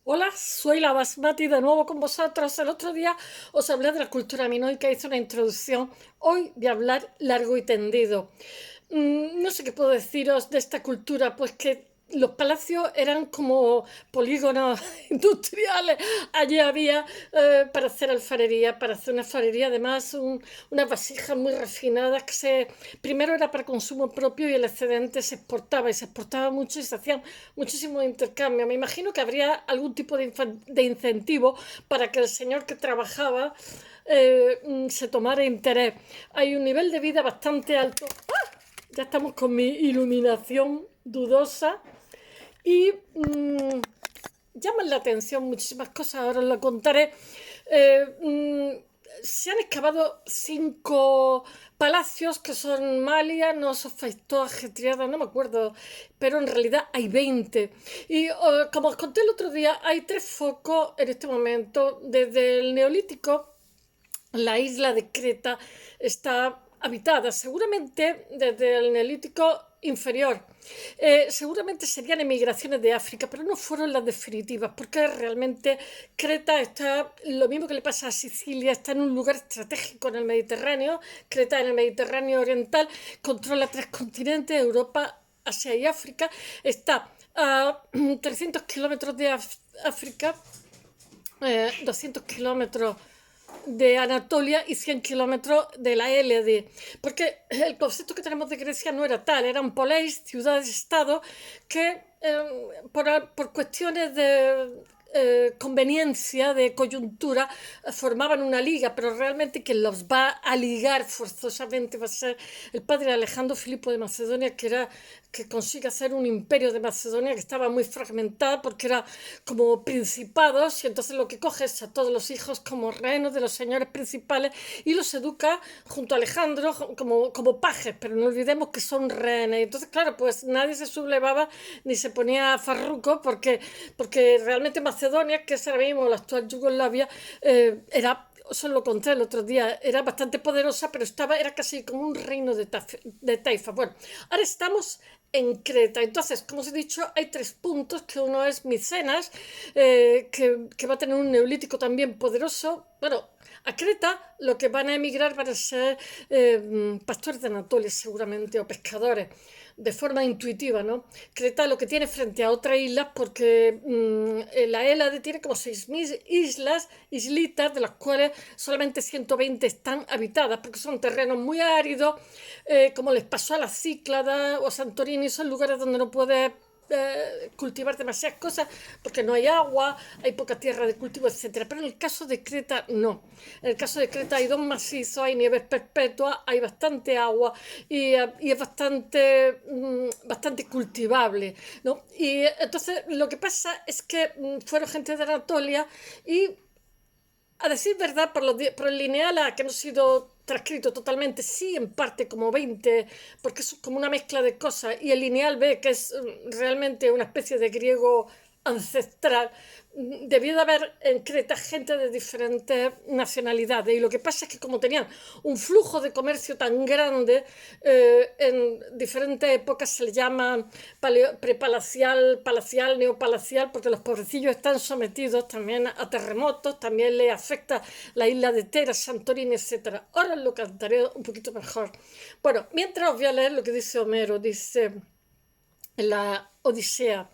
Hola, soy la Basmati de nuevo con vosotros. El otro día os hablé de la cultura minoica, hice una introducción. Hoy voy a hablar largo y tendido. No sé qué puedo deciros de esta cultura, pues que los palacios eran como polígonos industriales. Allí había para hacer alfarería, para hacer una alfarería, además unas vasijas muy refinadas primero era para consumo propio y el excedente se exportaba y se exportaba mucho y se hacían muchísimos intercambios. Me imagino que habría algún tipo de incentivo para que el señor que trabajaba se tomara interés. Hay un nivel de vida bastante alto. Ya estamos con mi iluminación dudosa y llaman la atención muchísimas cosas, ahora os lo contaré. Eh, mm, Se han excavado 5 palacios que son Malia, no Sofaistó, Ajetreada, no me acuerdo, pero en realidad hay 20. Y como os conté el otro día, hay 3 focos en este momento. Desde el Neolítico, la isla de Creta está habitada, seguramente desde el Neolítico inferior. Seguramente serían emigraciones de África, pero no fueron las definitivas, porque realmente Creta está, lo mismo que le pasa a Sicilia, está en un lugar estratégico en el Mediterráneo. Creta en el Mediterráneo oriental controla 3 continentes, Europa, Asia y África. Está a 300 kilómetros de África, 200 kilómetros de Anatolia y 100 kilómetros de la Hélade. Porque el concepto que tenemos de Grecia no era tal, eran poleis, ciudades-estado, que por cuestiones de conveniencia, de coyuntura, formaban una liga, pero realmente quien los va a ligar forzosamente va a ser el padre Alejandro Filipo de Macedonia, que consigue hacer un imperio de Macedonia que estaba muy fragmentada porque era como principados, y entonces lo que coge es a todos los hijos como rehenes de los señores principales y los educa junto a Alejandro como pajes, pero no olvidemos que son rehenes. Entonces, claro, pues nadie se sublevaba ni se ponía farruco porque realmente Macedonia, que es ahora mismo la actual Yugoslavia, era solo lo conté el otro día, era bastante poderosa, pero era casi como un reino de taifa. Bueno, ahora estamos en Creta. Entonces, como os he dicho, hay 3 puntos, que uno es Micenas, que va a tener un neolítico también poderoso. Bueno, a Creta lo que van a emigrar van a ser pastores de Anatolia seguramente, o pescadores, de forma intuitiva, ¿no? Creta lo que tiene frente a otras islas, porque la Hélade tiene como 6.000 islas, islitas, de las cuales solamente 120 están habitadas, porque son terrenos muy áridos, como les pasó a las Cícladas o a Santorini. Son lugares donde no puedes cultivar demasiadas cosas porque no hay agua, hay poca tierra de cultivo, etcétera. Pero en el caso de Creta no. En el caso de Creta hay 2 macizos, hay nieves perpetuas, hay bastante agua y es bastante cultivable, ¿no? Y entonces lo que pasa es que fueron gente de Anatolia y, a decir verdad, por el lineal A, que no ha sido transcrito totalmente, sí, en parte como 20, porque es como una mezcla de cosas, y el lineal B, que es realmente una especie de griego ancestral. Debió de haber en Creta gente de diferentes nacionalidades, y lo que pasa es que como tenían un flujo de comercio tan grande, en diferentes épocas se le llama prepalacial, palacial, neopalacial, porque los pobrecillos están sometidos también a terremotos, también les afecta la isla de Tera, Santorini, etcétera. Ahora lo cantaré un poquito mejor. Bueno, mientras os voy a leer lo que dice Homero. Dice en la Odisea: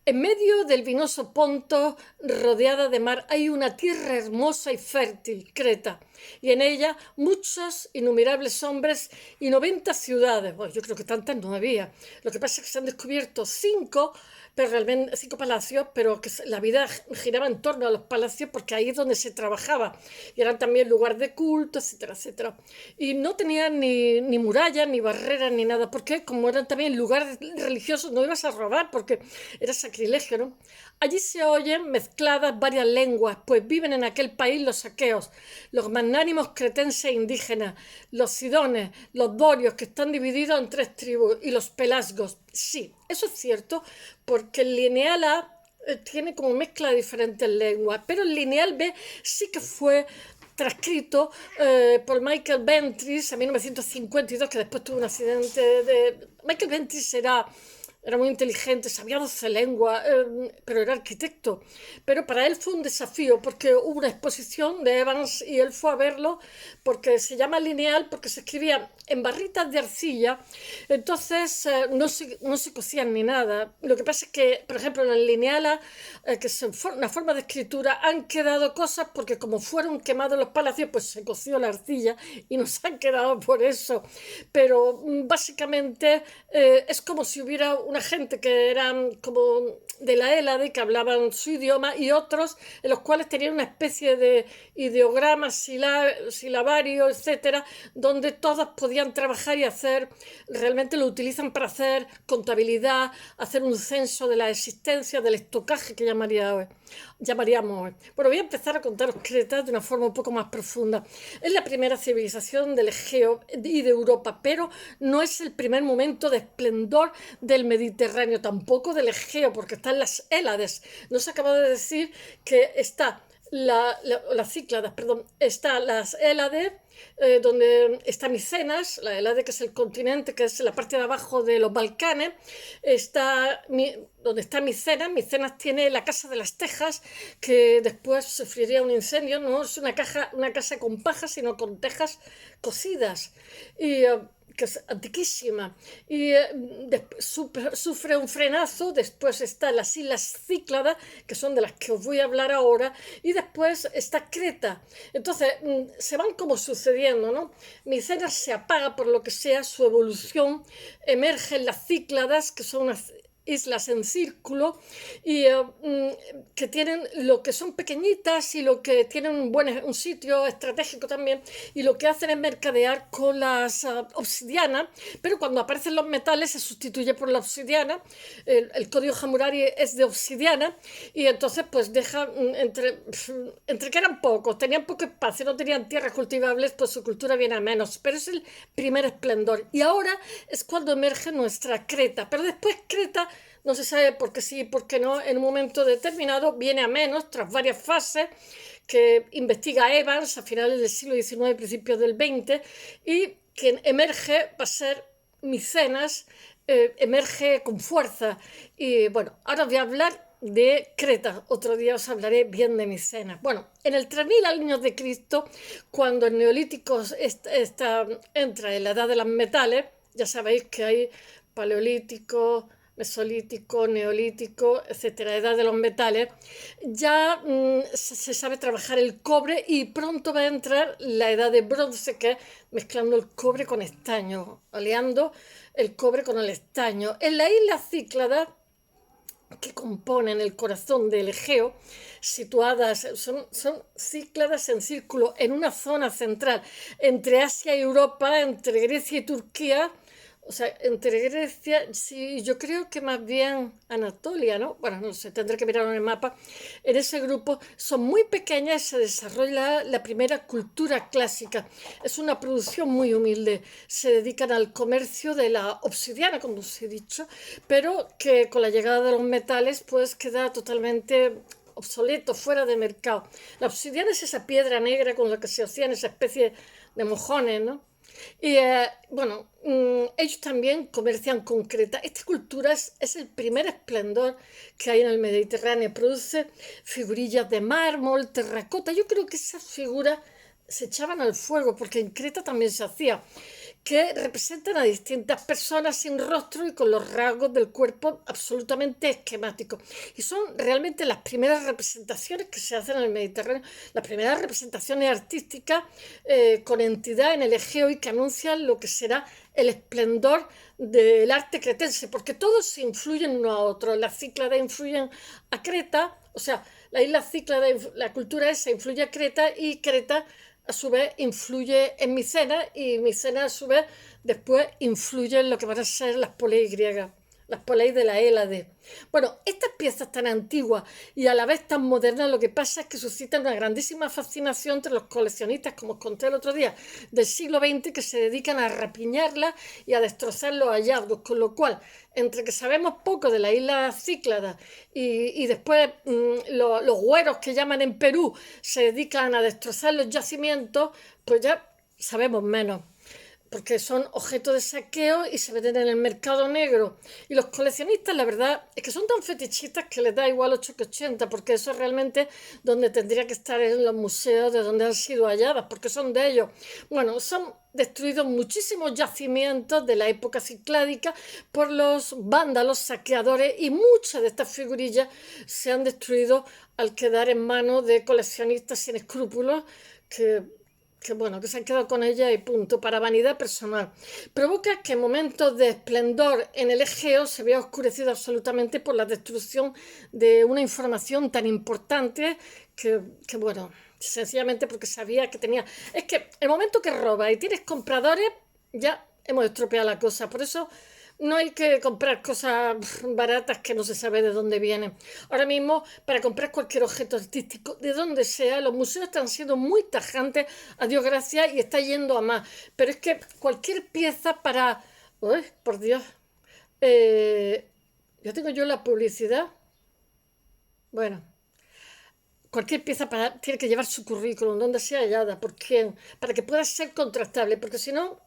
en medio del vinoso Ponto, rodeada de mar, hay una tierra hermosa y fértil, Creta, y en ella muchos innumerables hombres y 90 ciudades. Bueno, yo creo que tantas no había. Lo que pasa es que se han descubierto 5, pero realmente 5 palacios, pero que la vida giraba en torno a los palacios, porque ahí es donde se trabajaba y eran también lugar de culto, etcétera, etcétera. Y no tenían ni murallas, ni barreras, ni nada, porque como eran también lugares religiosos, no ibas a robar porque era sacrilegio, ¿no? Allí se oyen mezcladas varias lenguas, pues viven en aquel país los aqueos, los magnánimos cretenses e indígenas, los sidones, los dorios, que están divididos en 3 tribus, y los pelasgos. Sí, eso es cierto, porque el lineal A tiene como mezcla de diferentes lenguas, pero el lineal B sí que fue transcrito por Michael Ventris en 1952, que después tuvo un accidente. Michael Ventris era era muy inteligente, sabía 12 lenguas, pero era arquitecto. Pero para él fue un desafío porque hubo una exposición de Evans y él fue a verlo porque se llama lineal, porque se escribía en barritas de arcilla, entonces no se cosían ni nada. Lo que pasa es que, por ejemplo, en el lineal, que es una forma de escritura, han quedado cosas porque como fueron quemados los palacios, pues se coció la arcilla y nos han quedado por eso. Pero básicamente es como si hubiera una gente que eran como de la Hélade, que hablaban su idioma, y otros en los cuales tenían una especie de ideograma silabario, etcétera, donde todos podían trabajar y hacer, realmente lo utilizan para hacer contabilidad, hacer un censo de la existencia, del estocaje que llamaríamos hoy. Bueno, voy a empezar a contaros Creta de una forma un poco más profunda. Es la primera civilización del Egeo y de Europa, pero no es el primer momento de esplendor del Mediterráneo, tampoco del Egeo, porque están las Hélades. No se acaba de decir que está las Cícladas, perdón, está las Hélades, donde está Micenas, la Hélade, que es el continente, que es la parte de abajo de los Balcanes, está donde está Micenas. Micenas tiene la Casa de las Tejas, que después sufriría un incendio. No es una casa con paja, sino con tejas cocidas. Y que es antiquísima, y sufre un frenazo. Después están las Islas Cícladas, que son de las que os voy a hablar ahora, y después está Creta. Entonces se van como sucediendo, ¿no? Micenas se apaga por lo que sea, su evolución, emergen las Cícladas, que son unas islas en círculo, y que tienen lo que son pequeñitas y lo que tienen un sitio estratégico también, y lo que hacen es mercadear con las obsidianas, pero cuando aparecen los metales se sustituye por la obsidiana. El código Hammurabi es de obsidiana, y entonces pues deja entre que eran pocos, tenían poco espacio, no tenían tierras cultivables, pues su cultura viene a menos, pero es el primer esplendor. Y ahora es cuando emerge nuestra Creta, pero después Creta no se sabe por qué sí y por qué no, en un momento determinado viene a menos, tras varias fases que investiga Evans a finales del siglo XIX, principios del XX, y quien emerge va a ser Micenas, emerge con fuerza. Y bueno, ahora voy a hablar de Creta, otro día os hablaré bien de Micenas. Bueno, en el 3000 años de Cristo, cuando el Neolítico entra en la edad de los metales, ya sabéis que hay paleolítico, mesolítico, neolítico, etcétera, edad de los metales, ya se sabe trabajar el cobre, y pronto va a entrar la edad de bronce, que es mezclando el cobre con estaño, aliando el cobre con el estaño. En la isla Cíclada, que componen el corazón del Egeo, situadas, son Cícladas en círculo en una zona central entre Asia y Europa, entre Grecia y Turquía. O sea, entre Grecia, sí, yo creo que más bien Anatolia, ¿no? Bueno, no sé, tendré que mirar en el mapa. En ese grupo son muy pequeñas y se desarrolla la primera cultura clásica. Es una producción muy humilde. Se dedican al comercio de la obsidiana, como os he dicho, pero que con la llegada de los metales, pues queda totalmente obsoleto, fuera de mercado. La obsidiana es esa piedra negra con la que se hacían esa especie de mojones, ¿no? Y bueno, ellos también comercian con Creta. Esta cultura es el primer esplendor que hay en el Mediterráneo. Produce figurillas de mármol, terracota. Yo creo que esas figuras se echaban al fuego, porque en Creta también se hacía, que representan a distintas personas sin rostro y con los rasgos del cuerpo absolutamente esquemáticos. Y son realmente las primeras representaciones que se hacen en el Mediterráneo, las primeras representaciones artísticas con entidad en el Egeo, y que anuncian lo que será el esplendor del arte cretense, porque todos se influyen uno a otro. Las Cícladas influyen a Creta, o sea, la isla Cíclada, la cultura esa influye a Creta, y Creta a su vez influye en Micenas, y Micenas a su vez después influye en lo que van a ser las poleis griegas, las poleis de la Hélade. Bueno, estas piezas tan antiguas y a la vez tan modernas, lo que pasa es que suscitan una grandísima fascinación entre los coleccionistas, como os conté el otro día, del siglo XX, que se dedican a rapiñarlas y a destrozar los hallazgos, con lo cual, entre que sabemos poco de la isla Cíclada y después los güeros, que llaman en Perú, se dedican a destrozar los yacimientos, pues ya sabemos menos. porque son objeto de saqueo y se venden en el mercado negro. Y los coleccionistas, la verdad, es que son tan fetichistas que les da igual 8 que 80, porque eso es realmente donde tendría que estar en los museos de donde han sido halladas, porque son de ellos. Bueno, son destruidos muchísimos yacimientos de la época cicládica por los vándalos saqueadores y muchas de estas figurillas se han destruido al quedar en manos de coleccionistas sin escrúpulos que bueno, que se han quedado con ella y punto, para vanidad personal. Provoca que en momentos de esplendor en el Egeo se vea oscurecido absolutamente por la destrucción de una información tan importante que bueno, sencillamente porque sabía que tenía... Es que el momento que robas y tienes compradores, ya hemos estropeado la cosa. Por eso no hay que comprar cosas baratas que no se sabe de dónde vienen. Ahora mismo, para comprar cualquier objeto artístico, de donde sea, los museos están siendo muy tajantes, a Dios gracias, y está yendo a más. Pero es que cualquier pieza para... ¡Uy, por Dios! Ya tengo yo la publicidad. Bueno, cualquier pieza tiene que llevar su currículum, donde sea hallada, por quién, para que pueda ser contrastable, porque si no,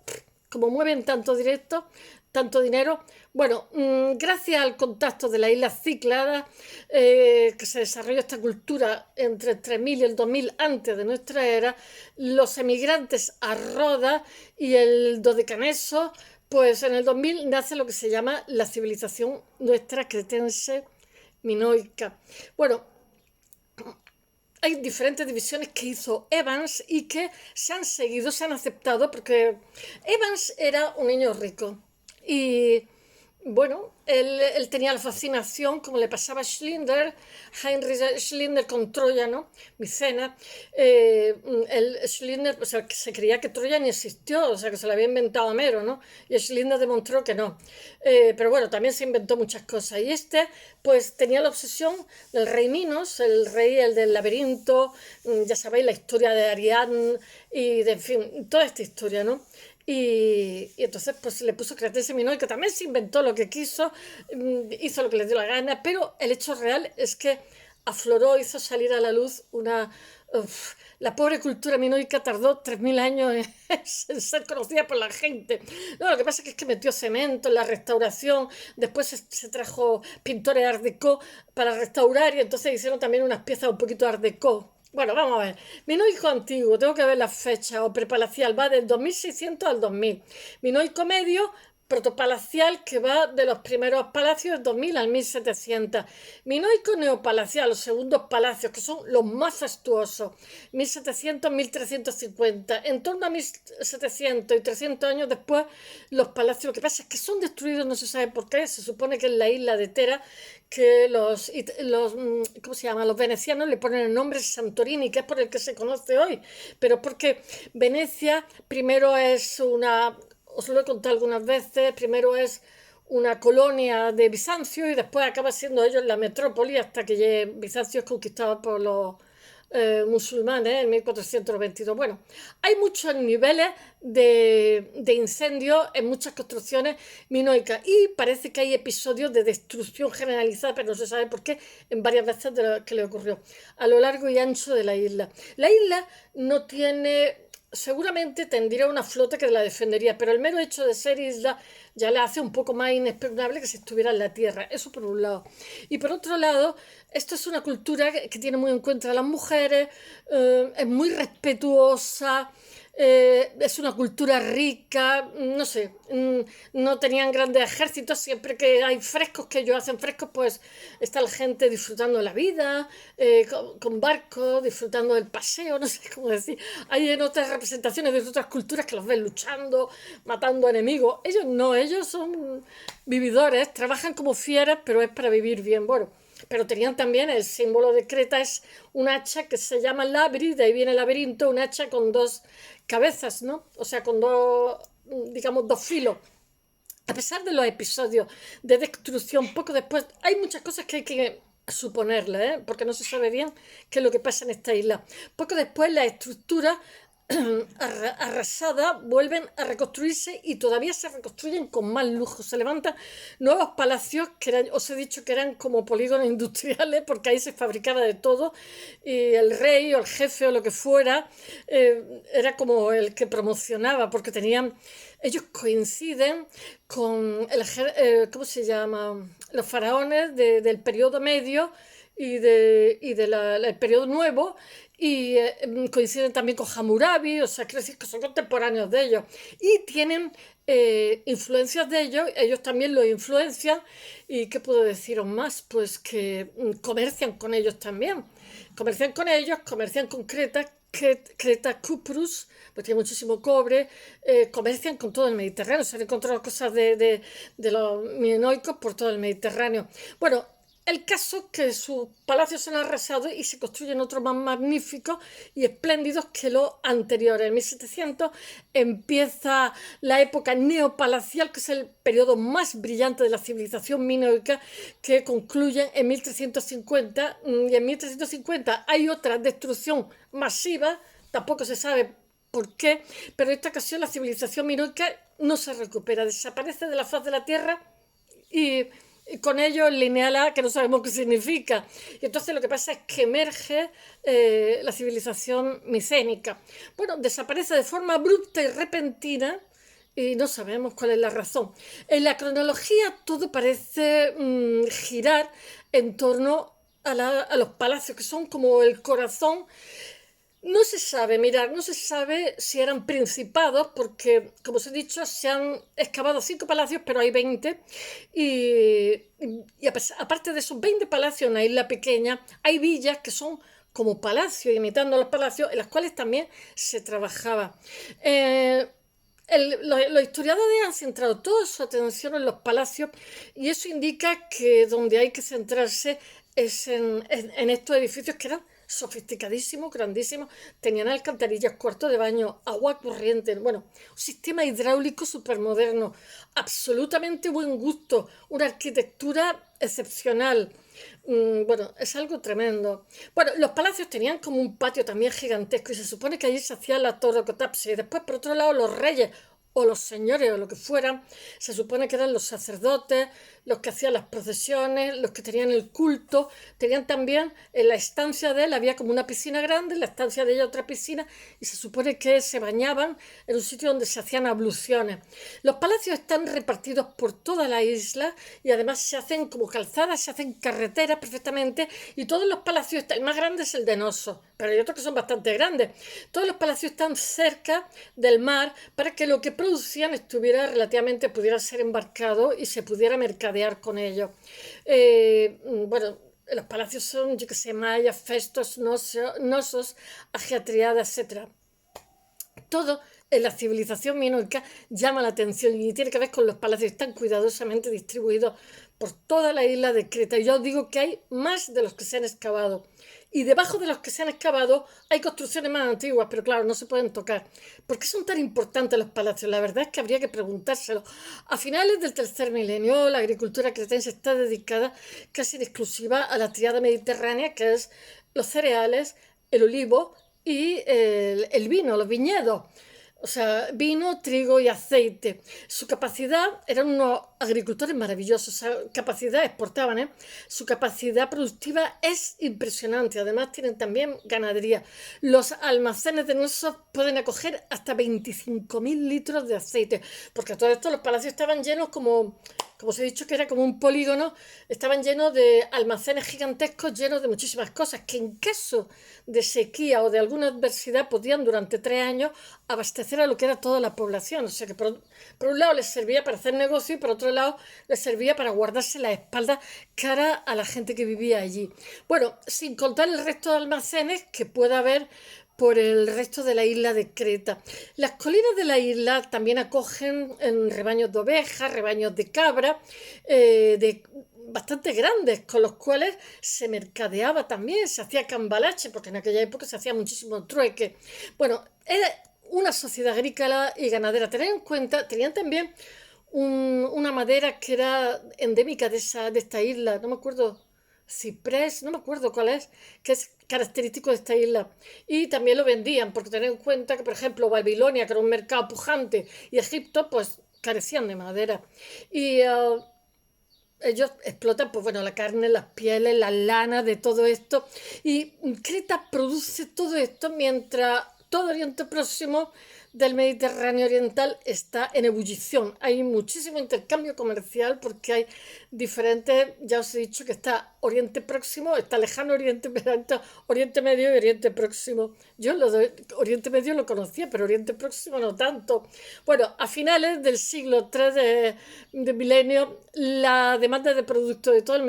como mueven tanto directo, tanto dinero, bueno, gracias al contacto de las Islas Cícladas, que se desarrolló esta cultura entre el 3000 y el 2000 antes de nuestra era, los emigrantes a Rodas y el Dodecaneso, pues en el 2000 nace lo que se llama la civilización nuestra cretense minoica. Bueno, hay diferentes divisiones que hizo Evans y que se han seguido, se han aceptado, porque Evans era un niño rico y bueno, él tenía la fascinación, como le pasaba a Schindler, Heinrich Schindler con Troya, ¿no? Micena. Schindler, o sea, que se creía que Troya ni existió, o sea, que se la había inventado Homero, ¿no? Y Schindler demostró que no. Pero bueno, también se inventó muchas cosas. Y pues tenía la obsesión del rey Minos, el rey, el del laberinto, ya sabéis, la historia de Ariadne y de, en fin, toda esta historia, ¿no? Y entonces pues le puso cretense minoica, que también se inventó lo que quiso, hizo lo que le dio la gana, pero el hecho real es que afloró, hizo salir a la luz la pobre cultura minoica tardó 3000 años en ser conocida por la gente. No, lo que pasa es que metió cemento en la restauración, después se trajo pintores art déco para restaurar y entonces hicieron también unas piezas un poquito art déco. Bueno, vamos a ver. Minoico antiguo, tengo que ver la fecha, o prepalacial, va del 2600 al 2000. Minoico medio, protopalacial, que va de los primeros palacios del 2000 al 1700. Minoico neopalacial, los segundos palacios, que son los más fastuosos, 1700-1350. En torno a 1700 y 300 años después, los palacios, lo que pasa es que son destruidos, no se sabe por qué, se supone que es la isla de Tera, que ¿cómo se llama? Los venecianos le ponen el nombre Santorini, que es por el que se conoce hoy, pero porque Venecia primero es os lo he contado algunas veces, primero es una colonia de Bizancio y después acaba siendo ellos la metrópoli hasta que Bizancio es conquistado por los musulmanes en 1422. Bueno, hay muchos niveles de incendios en muchas construcciones minoicas y parece que hay episodios de destrucción generalizada, pero no se sabe por qué, en varias veces de lo que le ocurrió a lo largo y ancho de la isla. La isla no tiene... Seguramente tendría una flota que la defendería, pero el mero hecho de ser isla ya la hace un poco más inexpugnable que si estuviera en la tierra. Eso por un lado. Y por otro lado, esto es una cultura que tiene muy en cuenta a las mujeres, es muy respetuosa, es una cultura rica, no sé, no tenían grandes ejércitos, siempre que hay frescos, que ellos hacen frescos, pues está la gente disfrutando de la vida, con barcos, disfrutando del paseo, no sé cómo decir. Hay en otras representaciones de otras culturas que los ven luchando, matando enemigos. Ellos no, ellos son vividores, trabajan como fieras, pero es para vivir bien. Bueno, pero tenían también el símbolo de Creta, es un hacha que se llama labri, de ahí viene el laberinto, un hacha con dos cabezas, ¿no? O sea, con digamos, dos filos. A pesar de los episodios de destrucción, poco después, hay muchas cosas que hay que suponerle, porque no se sabe bien qué es lo que pasa en esta isla. Poco después, la estructura arrasada, vuelven a reconstruirse y todavía se reconstruyen con más lujo. Se levantan nuevos palacios que eran, os he dicho que eran como polígonos industriales, porque ahí se fabricaba de todo, y el rey o el jefe o lo que fuera era como el que promocionaba, porque tenían, ellos coinciden con ¿cómo se llama? Los faraones del periodo medio y del periodo nuevo, y coinciden también con Hammurabi, o sea, quiero decir que son contemporáneos de ellos y tienen influencias de ellos, ellos también los influencian. ¿Y qué puedo deciros más? Pues que comercian con ellos también, comercian con Creta, Creta Cuprus, pues tiene muchísimo cobre, comercian con todo el Mediterráneo, se han encontrado cosas de los minoicos por todo el Mediterráneo. Bueno, el caso es que sus palacios se han arrasado y se construyen otros más magníficos y espléndidos que los anteriores. En 1700 empieza la época neopalacial, que es el periodo más brillante de la civilización minoica, que concluye en 1350. Y en 1350 hay otra destrucción masiva, tampoco se sabe por qué, pero en esta ocasión la civilización minoica no se recupera, desaparece de la faz de la Tierra y con ello el lineal A, que no sabemos qué significa. Y entonces lo que pasa es que emerge la civilización micénica. Bueno, desaparece de forma abrupta y repentina y no sabemos cuál es la razón. En la cronología todo parece girar en torno a los palacios, que son como el corazón. No se sabe, mirar, no se sabe si eran principados, porque, como os he dicho, se han excavado 5 palacios, pero hay 20. Y aparte de esos 20 palacios en una isla pequeña, hay villas que son como palacios, imitando a los palacios, en las cuales también se trabajaba. Eh, los historiadores han centrado toda su atención en los palacios y eso indica que donde hay que centrarse es en estos edificios que eran sofisticadísimos, grandísimos, tenían alcantarillas, cuartos de baño, agua corriente, bueno, un sistema hidráulico supermoderno, absolutamente buen gusto, una arquitectura excepcional. Bueno, es algo tremendo. Bueno, los palacios tenían como un patio también gigantesco y se supone que allí se hacía la torocotapsia y después por otro lado los reyes o los señores o lo que fueran, se supone que eran los sacerdotes, los que hacían las procesiones, los que tenían el culto, tenían también en la estancia de él, había como una piscina grande, en la estancia de ella otra piscina, y se supone que se bañaban en un sitio donde se hacían abluciones. Los palacios están repartidos por toda la isla y además se hacen como calzadas, se hacen carreteras perfectamente, y todos los palacios, el más grande es el de Noso, pero hay otros que son bastante grandes. Todos los palacios están cerca del mar para que lo que producían estuviera relativamente, pudiera ser embarcado y se pudiera mercadear con ellos. Bueno, los palacios son, yo que sé, mayas, festos, nosos, agiatriadas, etcétera. Todo en la civilización minoica llama la atención y tiene que ver con los palacios tan cuidadosamente distribuidos por toda la isla de Creta. Y yo os digo que hay más de los que se han excavado. Y debajo de los que se han excavado hay construcciones más antiguas, pero claro, no se pueden tocar. ¿Por qué son tan importantes los palacios? La verdad es que habría que preguntárselo. A finales del tercer milenio, la agricultura cretense está dedicada casi en exclusiva a la tríada mediterránea, que es los cereales, el olivo y el vino, los viñedos. O sea, vino, trigo y aceite. Su capacidad, eran unos agricultores maravillosos, su capacidad, exportaban, ¿eh? Su capacidad productiva es impresionante. Además, tienen también ganadería. Los almacenes de nuestros pueden acoger hasta 25.000 litros de aceite, porque todo esto los palacios estaban llenos como os he dicho, que era como un polígono, estaban llenos de almacenes gigantescos, llenos de muchísimas cosas, que en caso de sequía o de alguna adversidad podían durante 3 años abastecer a lo que era toda la población. O sea que por un lado les servía para hacer negocio y por otro lado les servía para guardarse la espalda cara a la gente que vivía allí. Bueno, sin contar el resto de almacenes que pueda haber por el resto de la isla de Creta. Las colinas de la isla también acogen rebaños de ovejas, rebaños de cabra, bastante grandes, con los cuales se mercadeaba también, se hacía cambalache, porque en aquella época se hacía muchísimo trueque. Bueno, era una sociedad agrícola y ganadera. Tened en cuenta, tenían también una madera que era endémica de esta isla, no me acuerdo ciprés, no me acuerdo cuál es, que es característico de esta isla. Y también lo vendían, porque tened en cuenta que, por ejemplo, Babilonia, que era un mercado pujante, y Egipto, pues carecían de madera. Y ellos explotan, pues bueno, la carne, las pieles, las lanas, de todo esto. Y Creta produce todo esto mientras todo Oriente Próximo del Mediterráneo Oriental está en ebullición. Hay muchísimo intercambio comercial porque hay diferentes, ya os he dicho que está Oriente Próximo, está Lejano Oriente, Oriente Medio y Oriente Próximo. Yo lo de Oriente Medio lo conocía, pero Oriente Próximo no tanto. Bueno, a finales del siglo III de milenio, la demanda de productos de todo el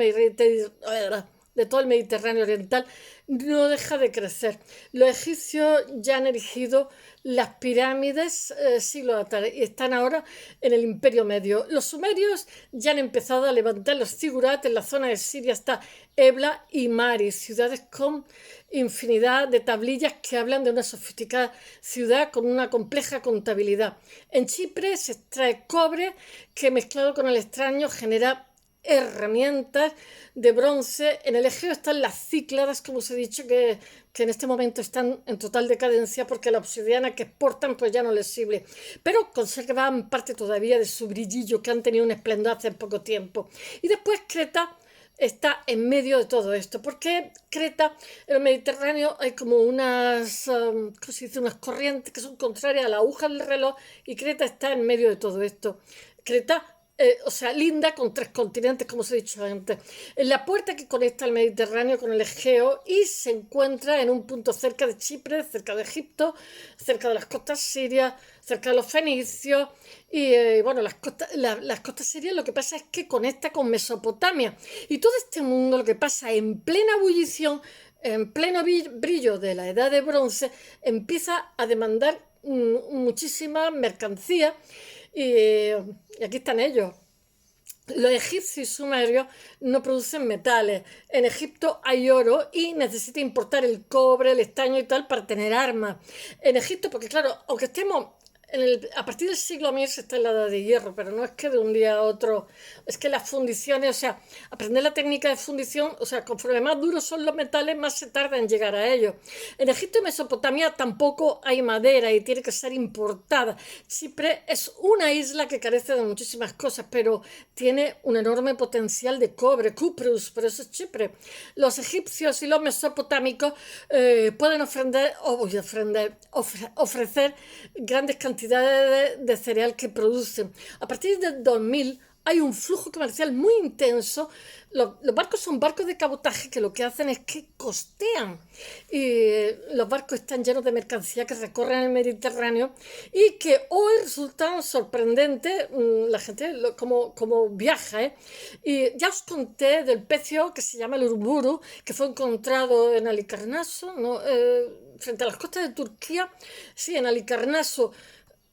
Mediterráneo Oriental no deja de crecer. Los egipcios ya han erigido las pirámides siglos atrás y están ahora en el Imperio Medio. Los sumerios ya han empezado a levantar los zigurats en la zona de Siria hasta Ebla y Mari, ciudades con infinidad de tablillas que hablan de una sofisticada ciudad con una compleja contabilidad. En Chipre se extrae cobre que mezclado con el extraño genera herramientas de bronce. En el Egeo están las cícladas, como os he dicho, que en este momento están en total decadencia porque la obsidiana que exportan pues ya no les sirve, pero conservan parte todavía de su brillillo que han tenido un esplendor hace poco tiempo. Y después Creta está en medio de todo esto, porque Creta, en el Mediterráneo, hay como ¿cómo se dice? Unas corrientes que son contrarias a la aguja del reloj y Creta está en medio de todo esto. Creta o sea, linda con 3 continentes, como os he dicho antes. En la puerta que conecta el Mediterráneo con el Egeo y se encuentra en un punto cerca de Chipre, cerca de Egipto, cerca de las costas sirias, cerca de los fenicios. Y bueno, las costas sirias lo que pasa es que conecta con Mesopotamia. Y todo este mundo lo que pasa en plena ebullición, en pleno brillo de la edad de bronce, empieza a demandar muchísima mercancía. Y aquí están ellos. Los egipcios y sumerios no producen metales. En Egipto hay oro y necesita importar el cobre, el estaño y tal para tener armas. En Egipto, porque claro, aunque estemos a partir del siglo MIR se está en la edad de hierro, pero no es que de un día a otro, es que las fundiciones, o sea, aprender la técnica de fundición, o sea, conforme más duros son los metales, más se tarda en llegar a ellos. En Egipto y Mesopotamia tampoco hay madera y tiene que ser importada. Chipre es una isla que carece de muchísimas cosas, pero tiene un enorme potencial de cobre, cuprus, por eso es Chipre. Los egipcios y los mesopotámicos pueden ofrecer grandes cantidades de cereal que producen. A partir del 2000 hay un flujo comercial muy intenso. Los barcos son barcos de cabotaje que lo que hacen es que costean. Y los barcos están llenos de mercancía que recorren el Mediterráneo y que hoy resultan sorprendentes la gente como viaja. Y ya os conté del pecio que se llama el urumburu, que fue encontrado en Halicarnaso, ¿no? Frente a las costas de Turquía, sí, en Halicarnaso,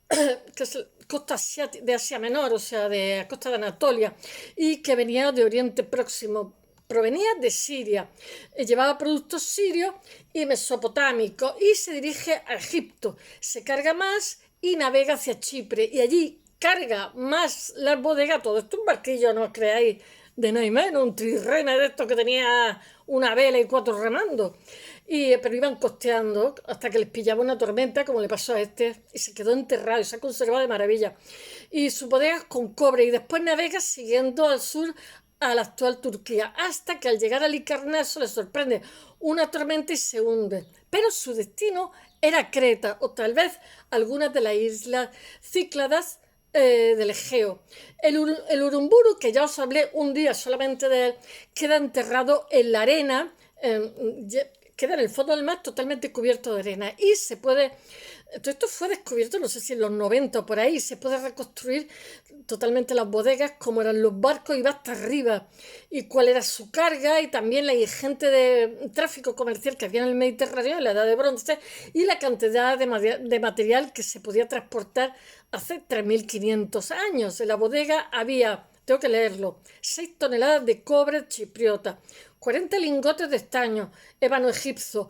que es costa de Asia Menor, o sea, de la costa de Anatolia, y que venía de Oriente Próximo, provenía de Siria, llevaba productos sirios y mesopotámicos y se dirige a Egipto, se carga más y navega hacia Chipre y allí carga más las bodegas, todo esto un barquillo, no os creáis, de no hay menos, un trirreme de estos que tenía una vela y 4 remandos. Pero iban costeando hasta que les pillaba una tormenta, como le pasó a este, y se quedó enterrado y se ha conservado de maravilla. Y su bodega con cobre, y después navega siguiendo al sur a la actual Turquía, hasta que al llegar a Licarnaso le sorprende una tormenta y se hunde. Pero su destino era Creta, o tal vez algunas de las islas Cícladas del Egeo. El Urumburu, que ya os hablé un día solamente de él, queda enterrado en la arena, queda en el fondo del mar totalmente cubierto de arena y se puede, todo esto fue descubierto no sé si en los 90 o por ahí, se puede reconstruir totalmente las bodegas, cómo eran los barcos, iba hasta arriba y cuál era su carga y también la ingente de tráfico comercial que había en el Mediterráneo en la edad de bronce y la cantidad de material que se podía transportar hace 3.500 años. En la bodega había, tengo que leerlo, 6 toneladas de cobre chipriota, 40 lingotes de estaño, ébano egipcio,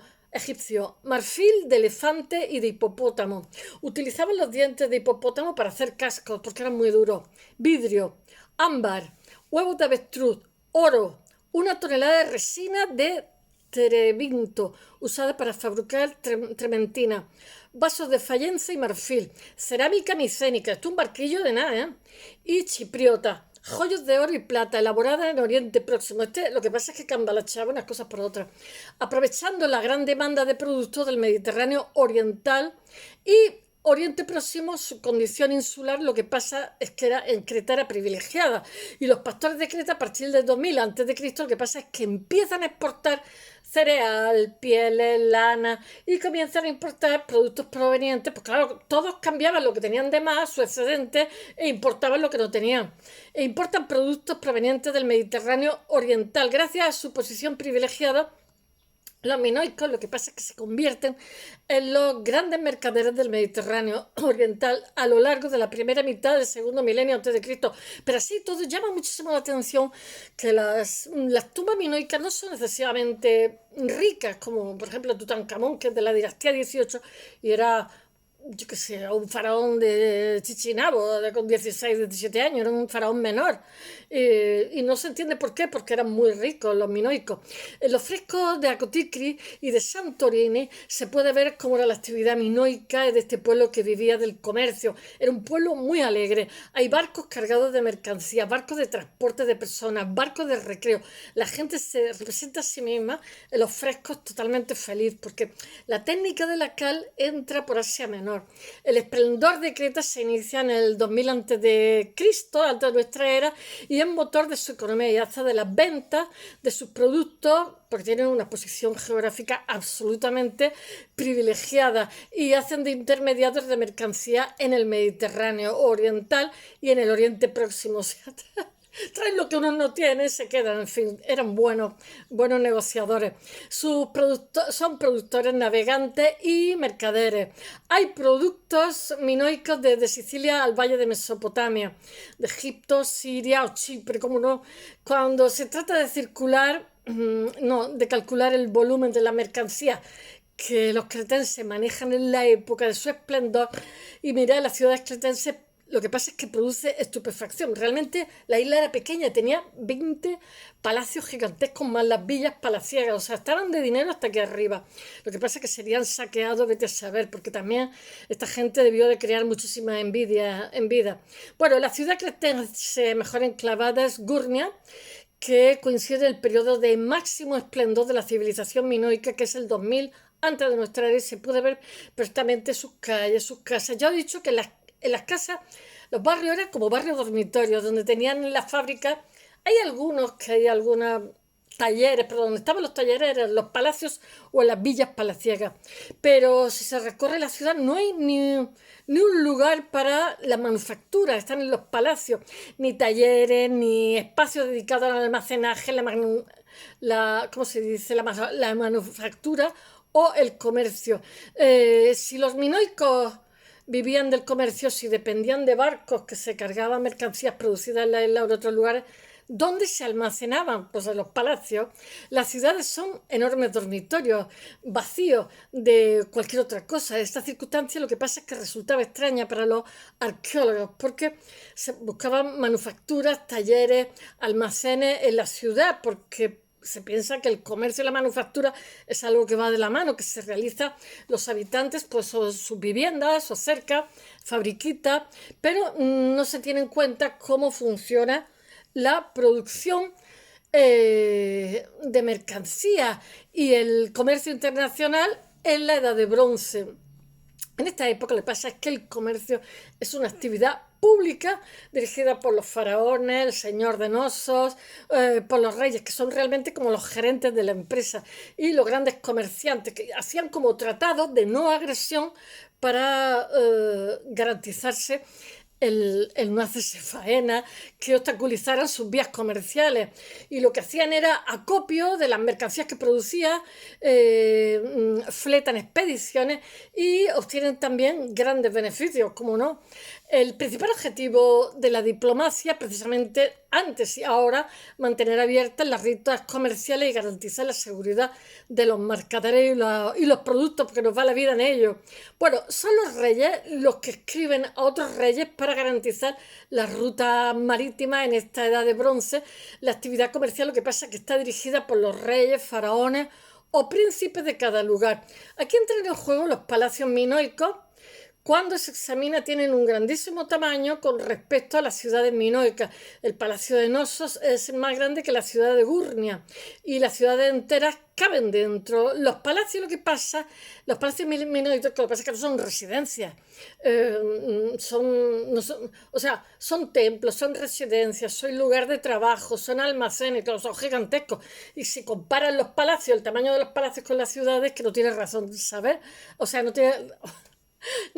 marfil de elefante y de hipopótamo. Utilizaban los dientes de hipopótamo para hacer cascos porque eran muy duros. Vidrio, ámbar, huevos de avestruz, oro, 1 tonelada de resina de Trevinto, usada para fabricar trementina, vasos de fayenza y marfil, cerámica micénica, esto es un barquillo de nada, ¿eh? Y chipriota, joyas de oro y plata elaboradas en Oriente Próximo. Lo que pasa es que cambalachaba unas cosas por otras. Aprovechando la gran demanda de productos del Mediterráneo oriental y Oriente Próximo, su condición insular, lo que pasa es que en Creta era privilegiada. Y los pastores de Creta, a partir del 2000 a.C., lo que pasa es que empiezan a exportar cereal, pieles, lana, y comienzan a importar productos provenientes, pues claro, todos cambiaban lo que tenían de más, su excedente, e importaban lo que no tenían. E importan productos provenientes del Mediterráneo oriental, gracias a su posición privilegiada. Los minoicos lo que pasa es que se convierten en los grandes mercaderes del Mediterráneo oriental a lo largo de la primera mitad del segundo milenio antes de Cristo. Pero así todo llama muchísimo la atención que las tumbas minoicas no son excesivamente ricas, como por ejemplo Tutankamón, que es de la dinastía 18 y era, yo qué sé, un faraón de Chichinabo, con 16, 17 años, era un faraón menor. Y no se entiende por qué, porque eran muy ricos los minoicos. En los frescos de Acoticri y de Santorini se puede ver cómo era la actividad minoica de este pueblo que vivía del comercio. Era un pueblo muy alegre. Hay barcos cargados de mercancías, barcos de transporte de personas, barcos de recreo. La gente se representa a sí misma en los frescos totalmente feliz, porque la técnica de la cal entra por Asia Menor. El esplendor de Creta se inicia en el 2000 a.C., antes de nuestra era, y es motor de su economía y hace de las ventas de sus productos, porque tienen una posición geográfica absolutamente privilegiada y hacen de intermediarios de mercancía en el Mediterráneo oriental y en el Oriente Próximo. O sea, traen lo que uno no tiene, se quedan, en fin, eran buenos negociadores. Son productores, navegantes y mercaderes. Hay productos minoicos desde Sicilia al Valle de Mesopotamia, de Egipto, Siria o Chipre, como no. Cuando se trata de circular, no, de calcular el volumen de la mercancía que los cretenses manejan en la época de su esplendor, y mira, las ciudades cretenses lo que pasa es que produce estupefacción. Realmente la isla era pequeña, tenía 20 palacios gigantescos más las villas palaciegas, o sea, estaban de dinero hasta aquí arriba. Lo que pasa es que serían saqueados, vete a saber, porque también esta gente debió de crear muchísima envidia en vida. Bueno, la ciudad cretense mejor enclavada es Gurnia, que coincide el periodo de máximo esplendor de la civilización minoica, que es el 2000 antes de nuestra era, y se puede ver perfectamente sus calles, sus casas. Ya he dicho que en las casas, los barrios eran como barrios dormitorios, donde tenían las fábricas. Hay algunos talleres, pero donde estaban los talleres eran los palacios o en las villas palaciegas. Pero si se recorre la ciudad no hay ni un lugar para la manufactura, están en los palacios, ni talleres, ni espacios dedicados al almacenaje, ¿cómo se dice? La manufactura o el comercio. Si los minoicos vivían del comercio, si dependían de barcos que se cargaban mercancías producidas en la isla o en otros lugares, ¿dónde se almacenaban? Pues en los palacios. Las ciudades son enormes dormitorios, vacíos de cualquier otra cosa. Esta circunstancia lo que pasa es que resultaba extraña para los arqueólogos, porque se buscaban manufacturas, talleres, almacenes en la ciudad, porque se piensa que el comercio y la manufactura es algo que va de la mano, que se realiza los habitantes, pues o sus viviendas o cerca, fabriquitas, pero no se tiene en cuenta cómo funciona la producción de mercancía y el comercio internacional en la Edad de Bronce. En esta época lo que pasa es que el comercio es una actividad pública dirigida por los faraones, el señor de Nosos, por los reyes, que son realmente como los gerentes de la empresa, y los grandes comerciantes, que hacían como tratados de no agresión para garantizarse el no hacerse faena, que obstaculizaran sus vías comerciales, y lo que hacían era acopio de las mercancías que producía, fletan expediciones y obtienen también grandes beneficios, como no. El principal objetivo de la diplomacia, precisamente antes y ahora, mantener abiertas las rutas comerciales y garantizar la seguridad de los mercaderes y los productos, porque nos va la vida en ellos. Bueno, son los reyes los que escriben a otros reyes para garantizar las rutas marítimas en esta edad de bronce. La actividad comercial, lo que pasa es que está dirigida por los reyes, faraones o príncipes de cada lugar. Aquí entran en juego los palacios minoicos. Cuando se examina tienen un grandísimo tamaño con respecto a las ciudades minoicas. El palacio de Nosos es más grande que la ciudad de Gurnia y las ciudades enteras caben dentro. Los palacios, lo que pasa, los palacios minoicos, lo que pasa es que no son residencias, o sea, son templos, son residencias, son lugar de trabajo, son almacenes, que son gigantescos. Y si comparan los palacios, el tamaño de los palacios con las ciudades, que no tiene razón de saber, o sea, no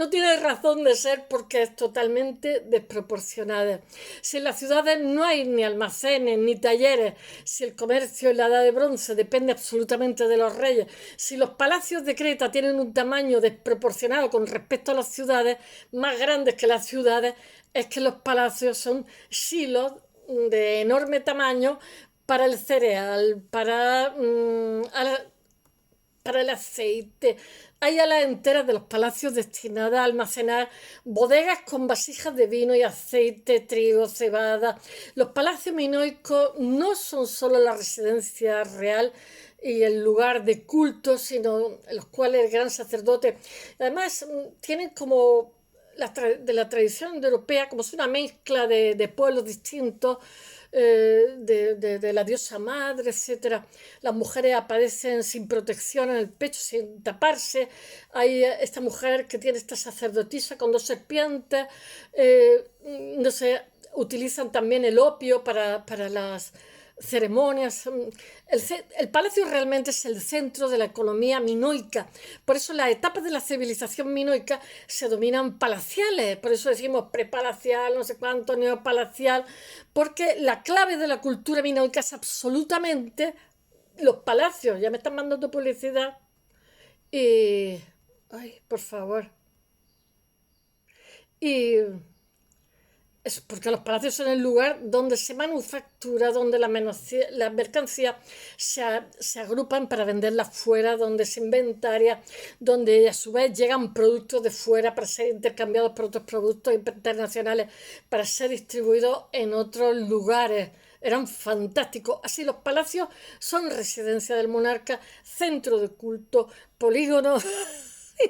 tiene razón de ser porque es totalmente desproporcionada. Si en las ciudades no hay ni almacenes ni talleres, si el comercio en la Edad de Bronce depende absolutamente de los reyes, si los palacios de Creta tienen un tamaño desproporcionado con respecto a las ciudades, más grandes que las ciudades, es que los palacios son silos de enorme tamaño para el cereal, para el aceite. Hay alas enteras de los palacios destinadas a almacenar bodegas con vasijas de vino y aceite, trigo, cebada. Los palacios minoicos no son solo la residencia real y el lugar de culto, sino en los cuales el gran sacerdote, además, tienen como de la tradición europea, como es una mezcla de pueblos distintos, de la diosa madre, etcétera. Las mujeres aparecen sin protección en el pecho, sin taparse. Hay esta mujer que tiene esta sacerdotisa con dos serpientes. No sé, utilizan también el opio para las ceremonias. El palacio realmente es el centro de la economía minoica. Por eso las etapas de la civilización minoica se dominan palaciales. Por eso decimos prepalacial, no sé cuánto, neopalacial. Porque la clave de la cultura minoica es absolutamente los palacios. Ya me están mandando publicidad. Y... Ay, por favor. Y... Es porque los palacios son el lugar donde se manufactura, donde las mercancías se agrupan para venderlas fuera, donde se inventaria, donde a su vez llegan productos de fuera para ser intercambiados por otros productos internacionales, para ser distribuidos en otros lugares. Eran fantásticos. Así los palacios son residencia del monarca, centro de culto, polígono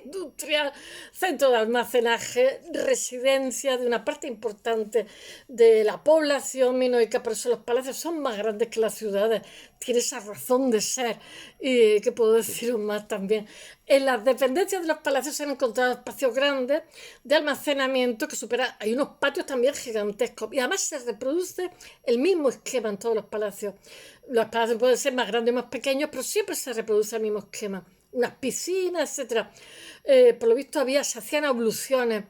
industrial, centro de almacenaje, residencia de una parte importante de la población minoica. Por eso los palacios son más grandes que las ciudades. Tiene esa razón de ser. Y que puedo deciros más también. En las dependencias de los palacios se han encontrado espacios grandes de almacenamiento que superan. Hay unos patios también gigantescos. Y además se reproduce el mismo esquema en todos los palacios. Los palacios pueden ser más grandes o más pequeños, pero siempre se reproduce el mismo esquema. Unas piscinas, etcétera. Por lo visto se hacían abluciones.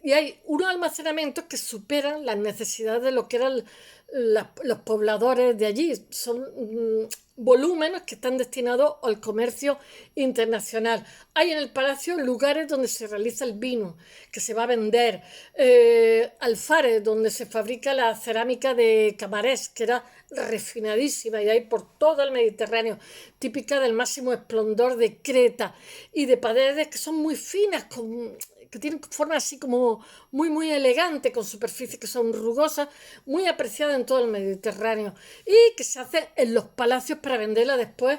Y hay unos almacenamientos que superan las necesidades de lo que eran los pobladores de allí. Son volúmenes que están destinados al comercio internacional. Hay en el palacio lugares donde se realiza el vino, que se va a vender, alfares donde se fabrica la cerámica de Camarés, que era refinadísima y hay por todo el Mediterráneo, típica del máximo esplendor de Creta, y de paredes que son muy finas, que tienen forma así como muy elegante, con superficies que son rugosas, muy apreciadas en todo el Mediterráneo, y que se hacen en los palacios para venderla después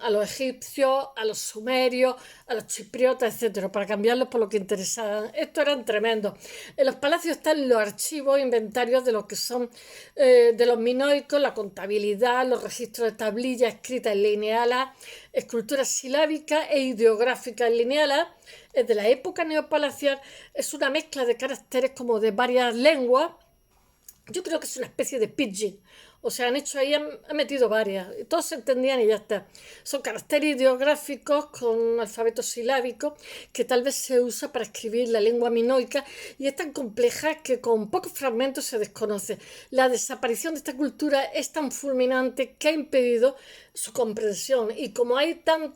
a los egipcios, a los sumerios, a los chipriotas, etcétera, para cambiarlos por lo que interesaban. Estos eran tremendos. En los palacios están los archivos, inventarios de lo que son de los minoicos, la contabilidad, los registros de tablillas escritas en linealas, esculturas silábicas e ideográficas en linealas. Es de la época neopalacial, es una mezcla de caracteres como de varias lenguas. Yo creo que es una especie de pidgin. O sea, han metido varias. Todos se entendían y ya está. Son caracteres ideográficos con alfabeto silábico que tal vez se usa para escribir la lengua minoica y es tan compleja que con pocos fragmentos se desconoce. La desaparición de esta cultura es tan fulminante que ha impedido su comprensión. Y como hay tan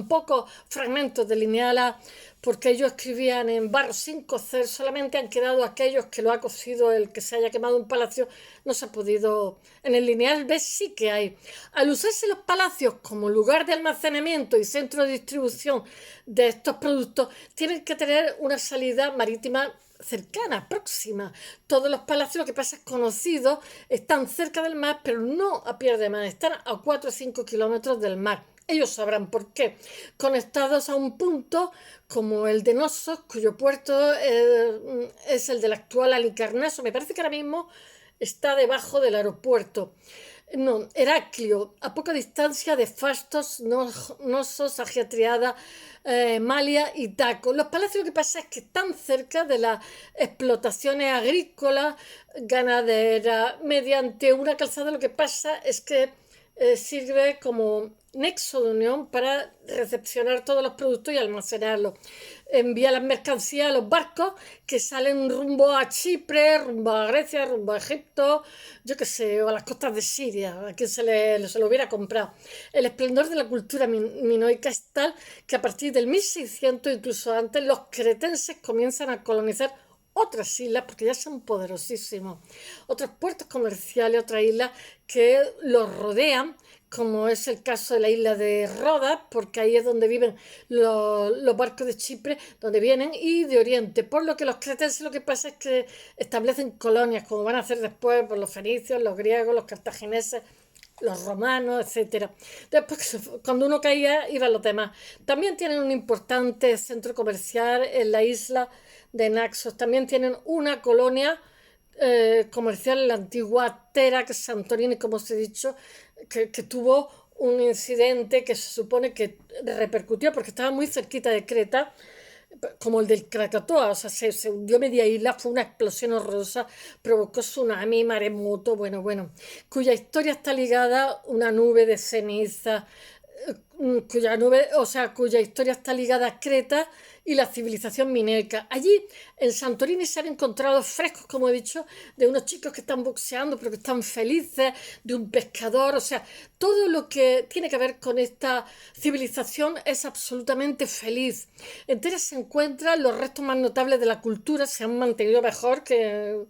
pocos fragmentos de Lineal A, porque ellos escribían en barro sin cocer, solamente han quedado aquellos que lo ha cocido el que se haya quemado un palacio, no se ha podido. En el Lineal B sí que hay. Al usarse los palacios como lugar de almacenamiento y centro de distribución de estos productos, tienen que tener una salida marítima cercana, próxima. Todos los palacios, lo que pasa es conocidos, están cerca del mar, pero no a pie de mar, están a 4 o 5 kilómetros del mar. Ellos sabrán por qué. Conectados a un punto como el de Nosos, cuyo puerto es el del actual Halicarnaso. Me parece que ahora mismo está debajo del aeropuerto. No, Heraclio, a poca distancia de Fastos, Nosos, Agiatriada, Malia y Taco. Los palacios, lo que pasa es que están cerca de las explotaciones agrícolas, ganaderas, mediante una calzada. Lo que pasa es que sirve como nexo de unión para recepcionar todos los productos y almacenarlos. Envía las mercancías a los barcos que salen rumbo a Chipre, rumbo a Grecia, rumbo a Egipto, yo qué sé, o a las costas de Siria, a quien se lo hubiera comprado. El esplendor de la cultura minoica es tal que a partir del 1600, incluso antes, los cretenses comienzan a colonizar otras islas, porque ya son poderosísimos, otros puertos comerciales, otras islas que los rodean, como es el caso de la isla de Rodas, porque ahí es donde viven los barcos de Chipre, donde vienen, y de Oriente, por lo que los cretenses lo que pasa es que establecen colonias, como van a hacer después por los fenicios, los griegos, los cartagineses, los romanos, etcétera. Después, cuando uno caía, iban los demás. También tienen un importante centro comercial en la isla de Naxos. También tienen una colonia comercial en la antigua Tera, que es Santorini, como os he dicho, que tuvo un incidente que se supone que repercutió porque estaba muy cerquita de Creta, como el del Krakatoa, o sea, se hundió media isla, fue una explosión horrorosa, provocó tsunami, maremoto, bueno, cuya historia está ligada a una nube de ceniza, cuya historia está ligada a Creta y la civilización minoica. Allí, en Santorini, se han encontrado frescos, como he dicho, de unos chicos que están boxeando, pero que están felices, de un pescador, o sea, todo lo que tiene que ver con esta civilización es absolutamente feliz. Enteras se encuentran los restos más notables de la cultura, se han mantenido mejor que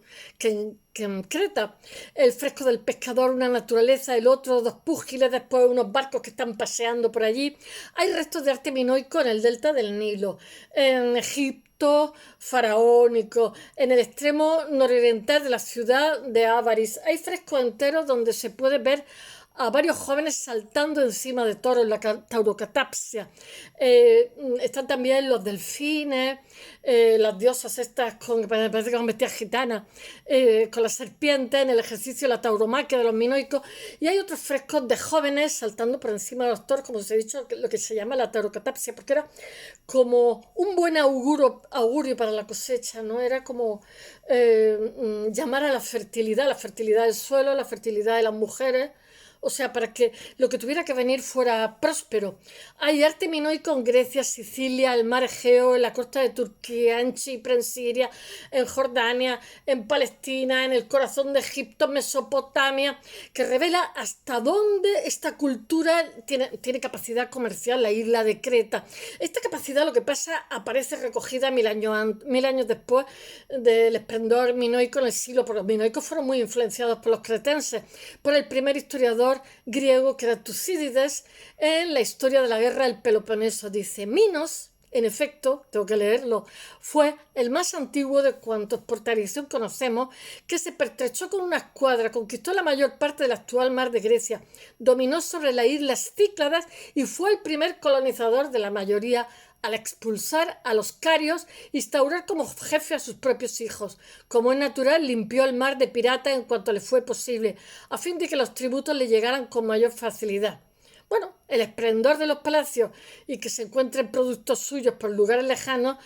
en Creta. El fresco del pescador, una naturaleza, el otro, dos púgiles, después unos barcos que están paseando por allí. Hay restos de arte minoico en el delta del Nilo, en Egipto faraónico, en el extremo nororiental de la ciudad de Avaris. Hay frescos enteros donde se puede ver a varios jóvenes saltando encima de toros, la taurocatapsia. Están también los delfines, las diosas estas me parece que son vestidas gitanas, con las serpientes en el ejercicio de la tauromaquia de los minoicos, y hay otros frescos de jóvenes saltando por encima de los toros, como os he dicho, lo que se llama la taurocatapsia, porque era como un buen augurio para la cosecha, ¿no? Era como llamar a la fertilidad del suelo, la fertilidad de las mujeres, o sea, para que lo que tuviera que venir fuera próspero. Hay arte minoico en Grecia, Sicilia, el mar Egeo, en la costa de Turquía, en Chipre, en Siria, en Jordania, en Palestina, en el corazón de Egipto, Mesopotamia, que revela hasta dónde esta cultura tiene capacidad comercial, la isla de Creta. Esta capacidad, lo que pasa, aparece recogida mil años después del esplendor minoico en el siglo, porque los minoicos fueron muy influenciados por los cretenses, por el primer historiador griego que era Tucídides, en la historia de la guerra del Peloponeso. Dice: Minos, en efecto, tengo que leerlo, fue el más antiguo de cuantos por tradición conocemos, que se pertrechó con una escuadra, conquistó la mayor parte del actual mar de Grecia, dominó sobre las islas Cícladas y fue el primer colonizador de la mayoría, al expulsar a los carios, instaurar como jefe a sus propios hijos. Como es natural, limpió el mar de piratas en cuanto le fue posible, a fin de que los tributos le llegaran con mayor facilidad. Bueno, el esplendor de los palacios y que se encuentren productos suyos por lugares lejanos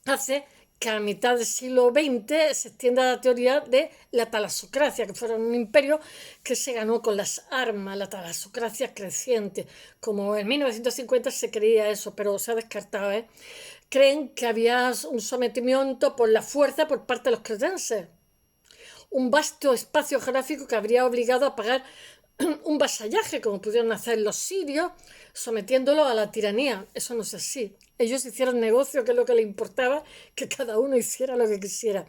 hace que a mitad del siglo XX se extienda la teoría de la talasocracia, que fue un imperio que se ganó con las armas, la talasocracia creciente. Como en 1950 se creía eso, pero se ha descartado, ¿eh? Creen que había un sometimiento por la fuerza por parte de los cretenses, un vasto espacio geográfico que habría obligado a pagar un vasallaje, como pudieron hacer los sirios, sometiéndolos a la tiranía. Eso no es así. Ellos hicieron negocio, que es lo que les importaba, que cada uno hiciera lo que quisiera.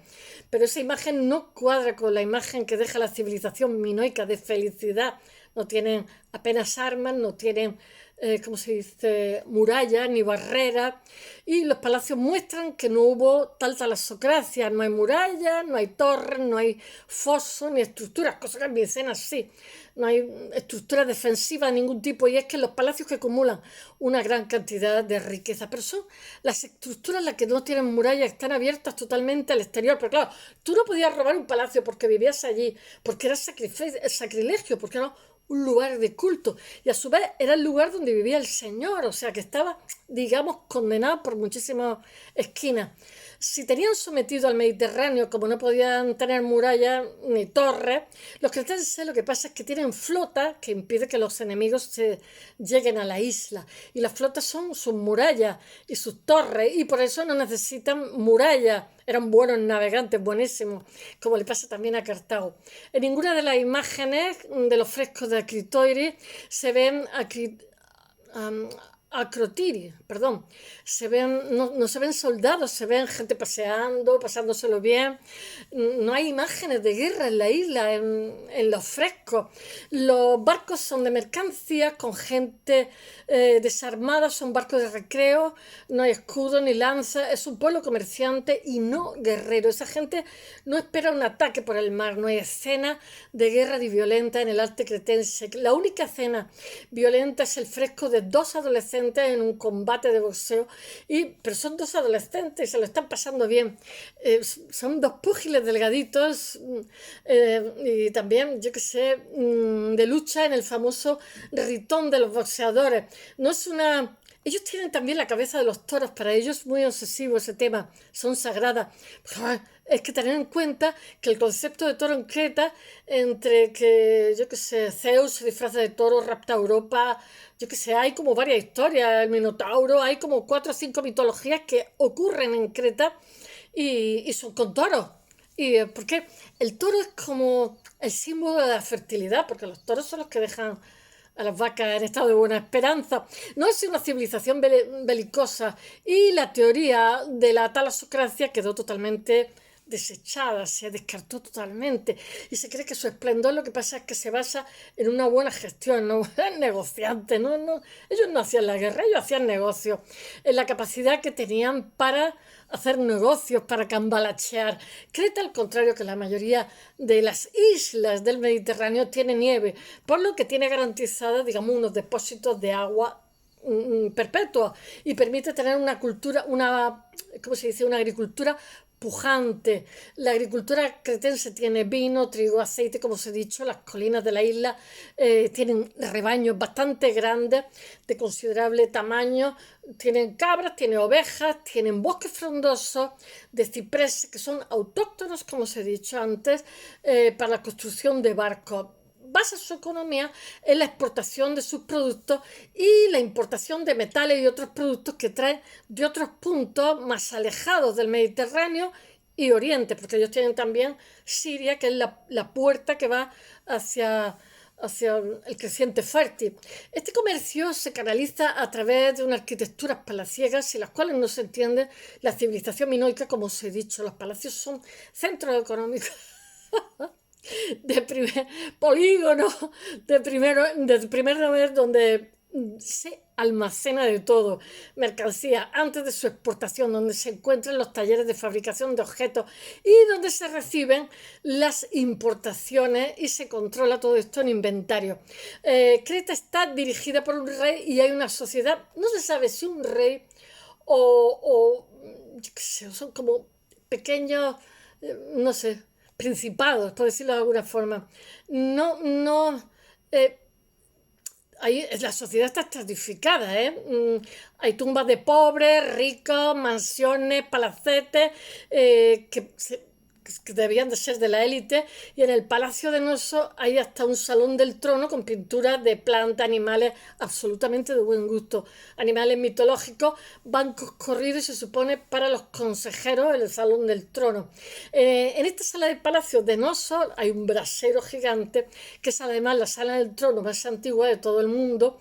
Pero esa imagen no cuadra con la imagen que deja la civilización minoica de felicidad. No tienen apenas armas, no tienen, ¿cómo se dice?, murallas ni barreras. Y los palacios muestran que no hubo tal talasocracia. No hay murallas, no hay torres, no hay fosos ni estructuras, cosa que en Viena sí. No hay estructura defensiva de ningún tipo, y es que los palacios que acumulan una gran cantidad de riqueza, pero son las estructuras las que no tienen murallas, están abiertas totalmente al exterior. Pero claro, tú no podías robar un palacio porque vivías allí, porque era sacrilegio, porque era un lugar de culto, y a su vez era el lugar donde vivía el Señor, o sea que estaba, digamos, condenado por muchísimas esquinas. Si tenían sometido al Mediterráneo, como no podían tener murallas ni torres, los cretenses lo que pasa es que tienen flotas que impiden que los enemigos se lleguen a la isla. Y las flotas son sus murallas y sus torres, y por eso no necesitan murallas. Eran buenos navegantes, buenísimos, como le pasa también a Cartago. En ninguna de las imágenes de los frescos de Acritoiris se ven acrotiri, perdón, no se ven soldados, se ven gente paseando, pasándoselo bien. No hay imágenes de guerra en la isla, en los frescos. Los barcos son de mercancías con gente desarmada, son barcos de recreo, no hay escudo ni lanza, es un pueblo comerciante y no guerrero. Esa gente no espera un ataque por el mar, no hay escena de guerra ni violenta en el arte cretense. La única escena violenta es el fresco de dos adolescentes en un combate de boxeo, pero son dos adolescentes y se lo están pasando bien. Son dos púgiles delgaditos, y también, yo qué sé, de lucha en el famoso ritón de los boxeadores. No es una... Ellos tienen también la cabeza de los toros, para ellos es muy obsesivo ese tema, son sagradas. Es que tener en cuenta que el concepto de toro en Creta, entre que, yo qué sé, Zeus se disfraza de toro, rapta a Europa, yo qué sé, hay como varias historias, el Minotauro, hay como 4 o 5 mitologías que ocurren en Creta y son con toros. Porque el toro es como el símbolo de la fertilidad, porque los toros son los que dejan a las vacas en estado de buena esperanza. No es una civilización belicosa, y la teoría de la talasocracia quedó totalmente desechada, se descartó totalmente, y se cree que su esplendor lo que pasa es que se basa en una buena gestión, no eran negociantes, ellos no hacían la guerra, ellos hacían negocios, en la capacidad que tenían para hacer negocios, para cambalachear. Creta, al contrario que la mayoría de las islas del Mediterráneo, tiene nieve, por lo que tiene garantizada, digamos, unos depósitos de agua perpetua, y permite tener una cultura, ¿cómo se dice?, una agricultura pujante. La agricultura cretense tiene vino, trigo, aceite, como os he dicho. Las colinas de la isla tienen rebaños bastante grandes, de considerable tamaño. Tienen cabras, tienen ovejas, tienen bosques frondosos de cipreses que son autóctonos, como os he dicho antes, para la construcción de barcos. Basa su economía en la exportación de sus productos y la importación de metales y otros productos que traen de otros puntos más alejados del Mediterráneo y Oriente, porque ellos tienen también Siria, que es la puerta que va hacia el creciente fértil. Este comercio se canaliza a través de unas arquitecturas palaciegas, sin las cuales no se entiende la civilización minoica. Como os he dicho, los palacios son centros económicos de primer polígono, de primer nivel, donde se almacena de todo, mercancía antes de su exportación, donde se encuentran los talleres de fabricación de objetos y donde se reciben las importaciones y se controla todo esto en inventario. Creta está dirigida por un rey y hay una sociedad, no se sabe si un rey o yo qué sé, son como pequeños, no sé, principados, por decirlo de alguna forma. Eh, la sociedad está estratificada, hay tumbas de pobres, ricos, mansiones, palacetes, que debían de ser de la élite, y en el Palacio de Noso hay hasta un salón del trono con pinturas de plantas, animales absolutamente de buen gusto, animales mitológicos, bancos corridos, se supone, para los consejeros en el salón del trono. En esta sala del Palacio de Noso hay un brasero gigante, que es además la sala del trono más antigua de todo el mundo.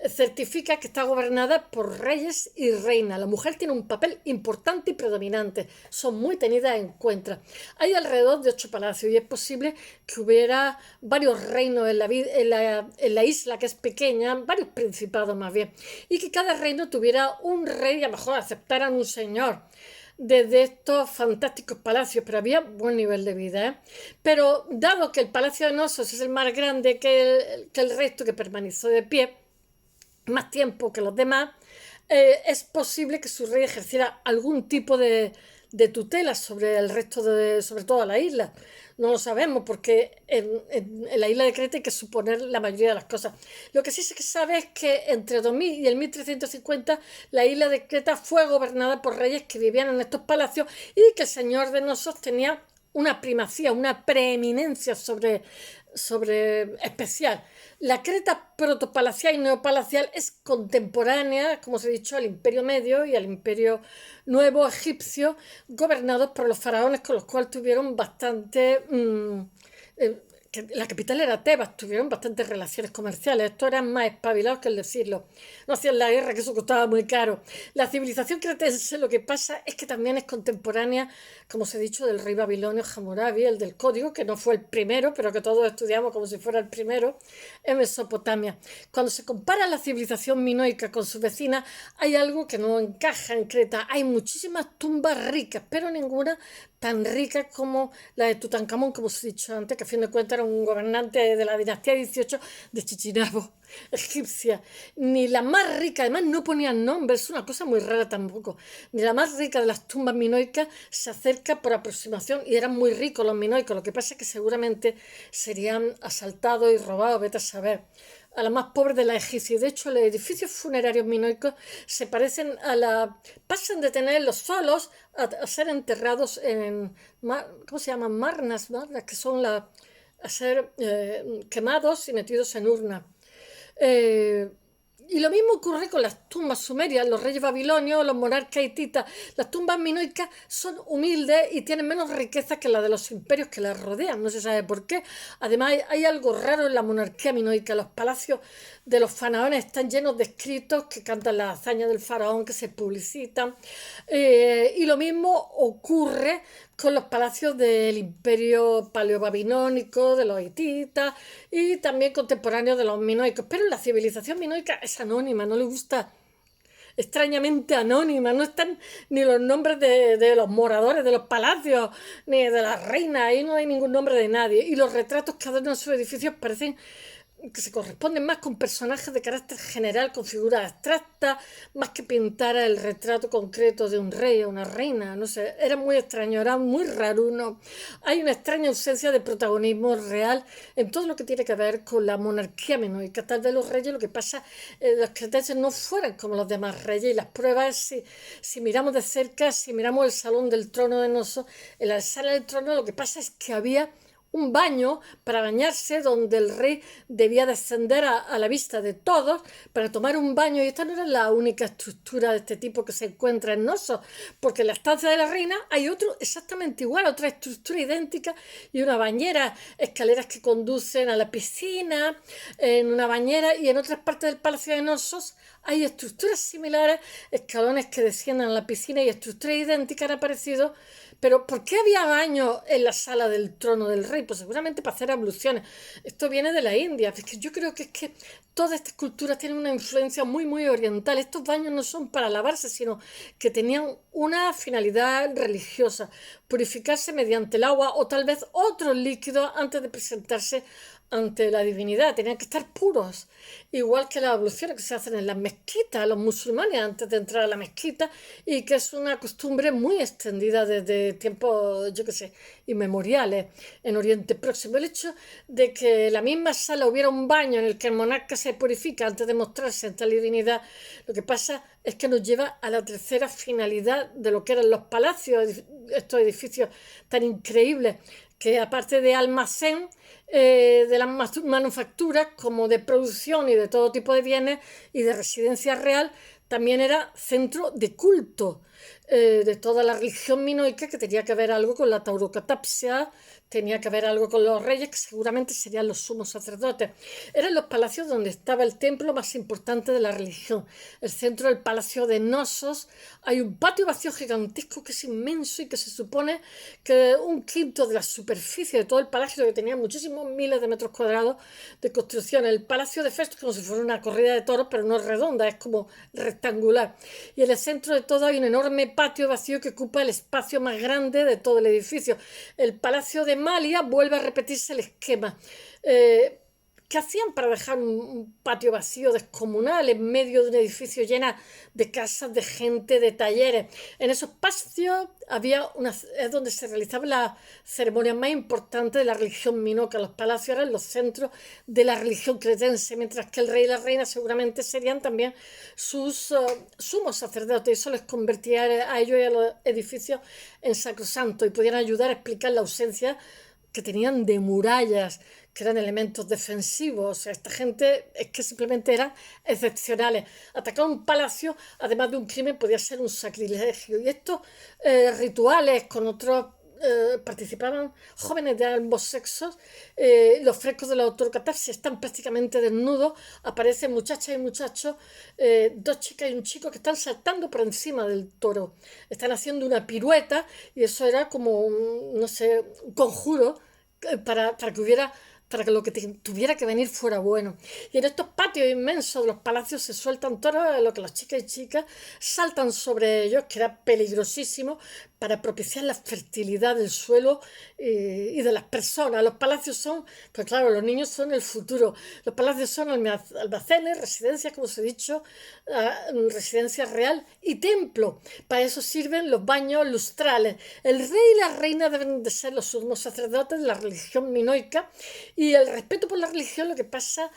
Certifica que está gobernada por reyes y reinas. La mujer tiene un papel importante y predominante. Son muy tenidas en cuenta. Hay alrededor de 8 palacios y es posible que hubiera varios reinos en la isla, que es pequeña, varios principados más bien, y que cada reino tuviera un rey y a lo mejor aceptaran un señor desde estos fantásticos palacios, pero había buen nivel de vida, ¿eh? Pero dado que el Palacio de Nosos es el más grande que el resto, que permaneció de pie más tiempo que los demás, es posible que su rey ejerciera algún tipo de tutela sobre el resto sobre toda la isla. No lo sabemos porque en la isla de Creta hay que suponer la mayoría de las cosas. Lo que sí se sabe es que entre 2000 y el 1350 la isla de Creta fue gobernada por reyes que vivían en estos palacios y que el señor de Nosos tenía una primacía, una preeminencia sobre especial. La Creta protopalacial y neopalacial es contemporánea, como os he dicho, al Imperio Medio y al Imperio Nuevo Egipcio, gobernados por los faraones, con los cuales tuvieron bastante... que la capital era Tebas, tuvieron bastantes relaciones comerciales. Estos eran más espabilados que el decirlo. No hacían la guerra, que eso costaba muy caro. La civilización cretense, lo que pasa es que también es contemporánea, como os he dicho, del rey babilonio Hammurabi, el del código, que no fue el primero, pero que todos estudiamos como si fuera el primero, en Mesopotamia. Cuando se compara la civilización minoica con su vecina, hay algo que no encaja en Creta. Hay muchísimas tumbas ricas, pero ninguna tan rica como la de Tutankamón, como os he dicho antes, que a fin de cuentas era un gobernante de la dinastía 18 de Chichinabo, egipcia. Ni la más rica, además no ponían nombres, es una cosa muy rara tampoco, ni la más rica de las tumbas minoicas se acerca por aproximación, y eran muy ricos los minoicos. Lo que pasa es que seguramente serían asaltados y robados, vete a saber, a la más pobre de la egipcia. De hecho, los edificios funerarios minoicos se parecen pasan de tener los solos a ser enterrados en, ¿cómo se llaman? Marnas, que son a ser quemados y metidos en urna. Eh, y lo mismo ocurre con las tumbas sumerias, los reyes babilonios, los monarcas hititas. Las tumbas minoicas son humildes y tienen menos riqueza que las de los imperios que las rodean. No se sabe por qué. Además, hay algo raro en la monarquía minoica. Los palacios de los faraones están llenos de escritos que cantan las hazañas del faraón, que se publicitan. Y lo mismo ocurre con los palacios del imperio paleobabilónico, de los hititas y también contemporáneos de los minoicos. Pero la civilización minoica es anónima, no le gusta, extrañamente anónima, no están ni los nombres de los moradores de los palacios, ni de las reinas, ahí no hay ningún nombre de nadie. Y los retratos que adornan sus edificios parecen que se corresponden más con personajes de carácter general, con figuras abstractas, más que pintar el retrato concreto de un rey o una reina. No sé, era muy extraño, era muy raro. ¿No? Hay una extraña ausencia de protagonismo real en todo lo que tiene que ver con la monarquía minoica. Tal vez los reyes, lo que pasa, los cretenses no fueran como los demás reyes, y las pruebas es si miramos de cerca, si miramos el salón del trono de Noso, en la sala del trono, lo que pasa es que había un baño para bañarse, donde el rey debía descender a la vista de todos para tomar un baño, y esta no era la única estructura de este tipo que se encuentra en Nosos, porque en la estancia de la reina hay otro exactamente igual, otra estructura idéntica, y una bañera, escaleras que conducen a la piscina, en una bañera, y en otras partes del Palacio de Nosos hay estructuras similares, escalones que descienden a la piscina y estructuras idénticas han aparecido. Pero ¿por qué había baños en la sala del trono del rey? Pues seguramente para hacer abluciones. Esto viene de la India. Es que yo creo que es que todas estas culturas tienen una influencia muy, muy oriental. Estos baños no son para lavarse, sino que tenían una finalidad religiosa, purificarse mediante el agua o tal vez otros líquidos antes de presentarse ante la divinidad, tenían que estar puros, igual que las abluciones que se hacen en las mezquitas, los musulmanes antes de entrar a la mezquita, y que es una costumbre muy extendida desde tiempos, yo qué sé, inmemoriales en Oriente Próximo. El hecho de que en la misma sala hubiera un baño en el que el monarca se purifica antes de mostrarse ante la divinidad, lo que pasa es que nos lleva a la tercera finalidad de lo que eran los palacios, estos edificios tan increíbles, que aparte de almacén de las manufacturas, como de producción y de todo tipo de bienes y de residencia real, también era centro de culto de toda la religión minoica, que tenía que ver algo con la taurocatapsia, tenía que ver algo con los reyes, que seguramente serían los sumos sacerdotes. Eran los palacios donde estaba el templo más importante de la religión. El centro del palacio de Knossos hay un patio vacío gigantesco que es inmenso y que se supone que un quinto de la superficie de todo el palacio, que tenía muchísimos miles de metros cuadrados de construcción. El palacio de Festo es como si fuera una corrida de toros, pero no es redonda, es como rectangular. Y en el centro de todo hay un enorme patio vacío que ocupa el espacio más grande de todo el edificio. El palacio de Malia vuelve a repetirse el esquema. ¿Qué hacían para dejar un patio vacío descomunal en medio de un edificio lleno de casas, de gente, de talleres? En esos patios es donde se realizaban las ceremonias más importantes de la religión minoica. Los palacios eran los centros de la religión cretense, mientras que el rey y la reina seguramente serían también sus sumos sacerdotes. Eso les convertía a ellos y a los edificios en sacrosanto y podían ayudar a explicar la ausencia que tenían de murallas, que eran elementos defensivos. O sea, esta gente es que simplemente eran excepcionales. Atacar un palacio, además de un crimen, podía ser un sacrilegio. Y estos rituales con otros participaban jóvenes de ambos sexos. Los frescos de la autocatarsis están prácticamente desnudos, aparecen muchachas y muchachos, dos chicas y un chico que están saltando por encima del toro, están haciendo una pirueta, y eso era como un, no sé, un conjuro para que hubiera, para que lo que tuviera que venir fuera bueno. Y en estos patios inmensos de los palacios se sueltan toros, a lo que las chicas y chicas saltan sobre ellos, que era peligrosísimo, para propiciar la fertilidad del suelo y de las personas. Los palacios son, pues claro, los niños son el futuro. Los palacios son almacenes, residencias, como os he dicho, residencia real y templo. Para eso sirven los baños lustrales. El rey y la reina deben de ser los sumos sacerdotes de la religión minoica, y el respeto por la religión, lo que pasa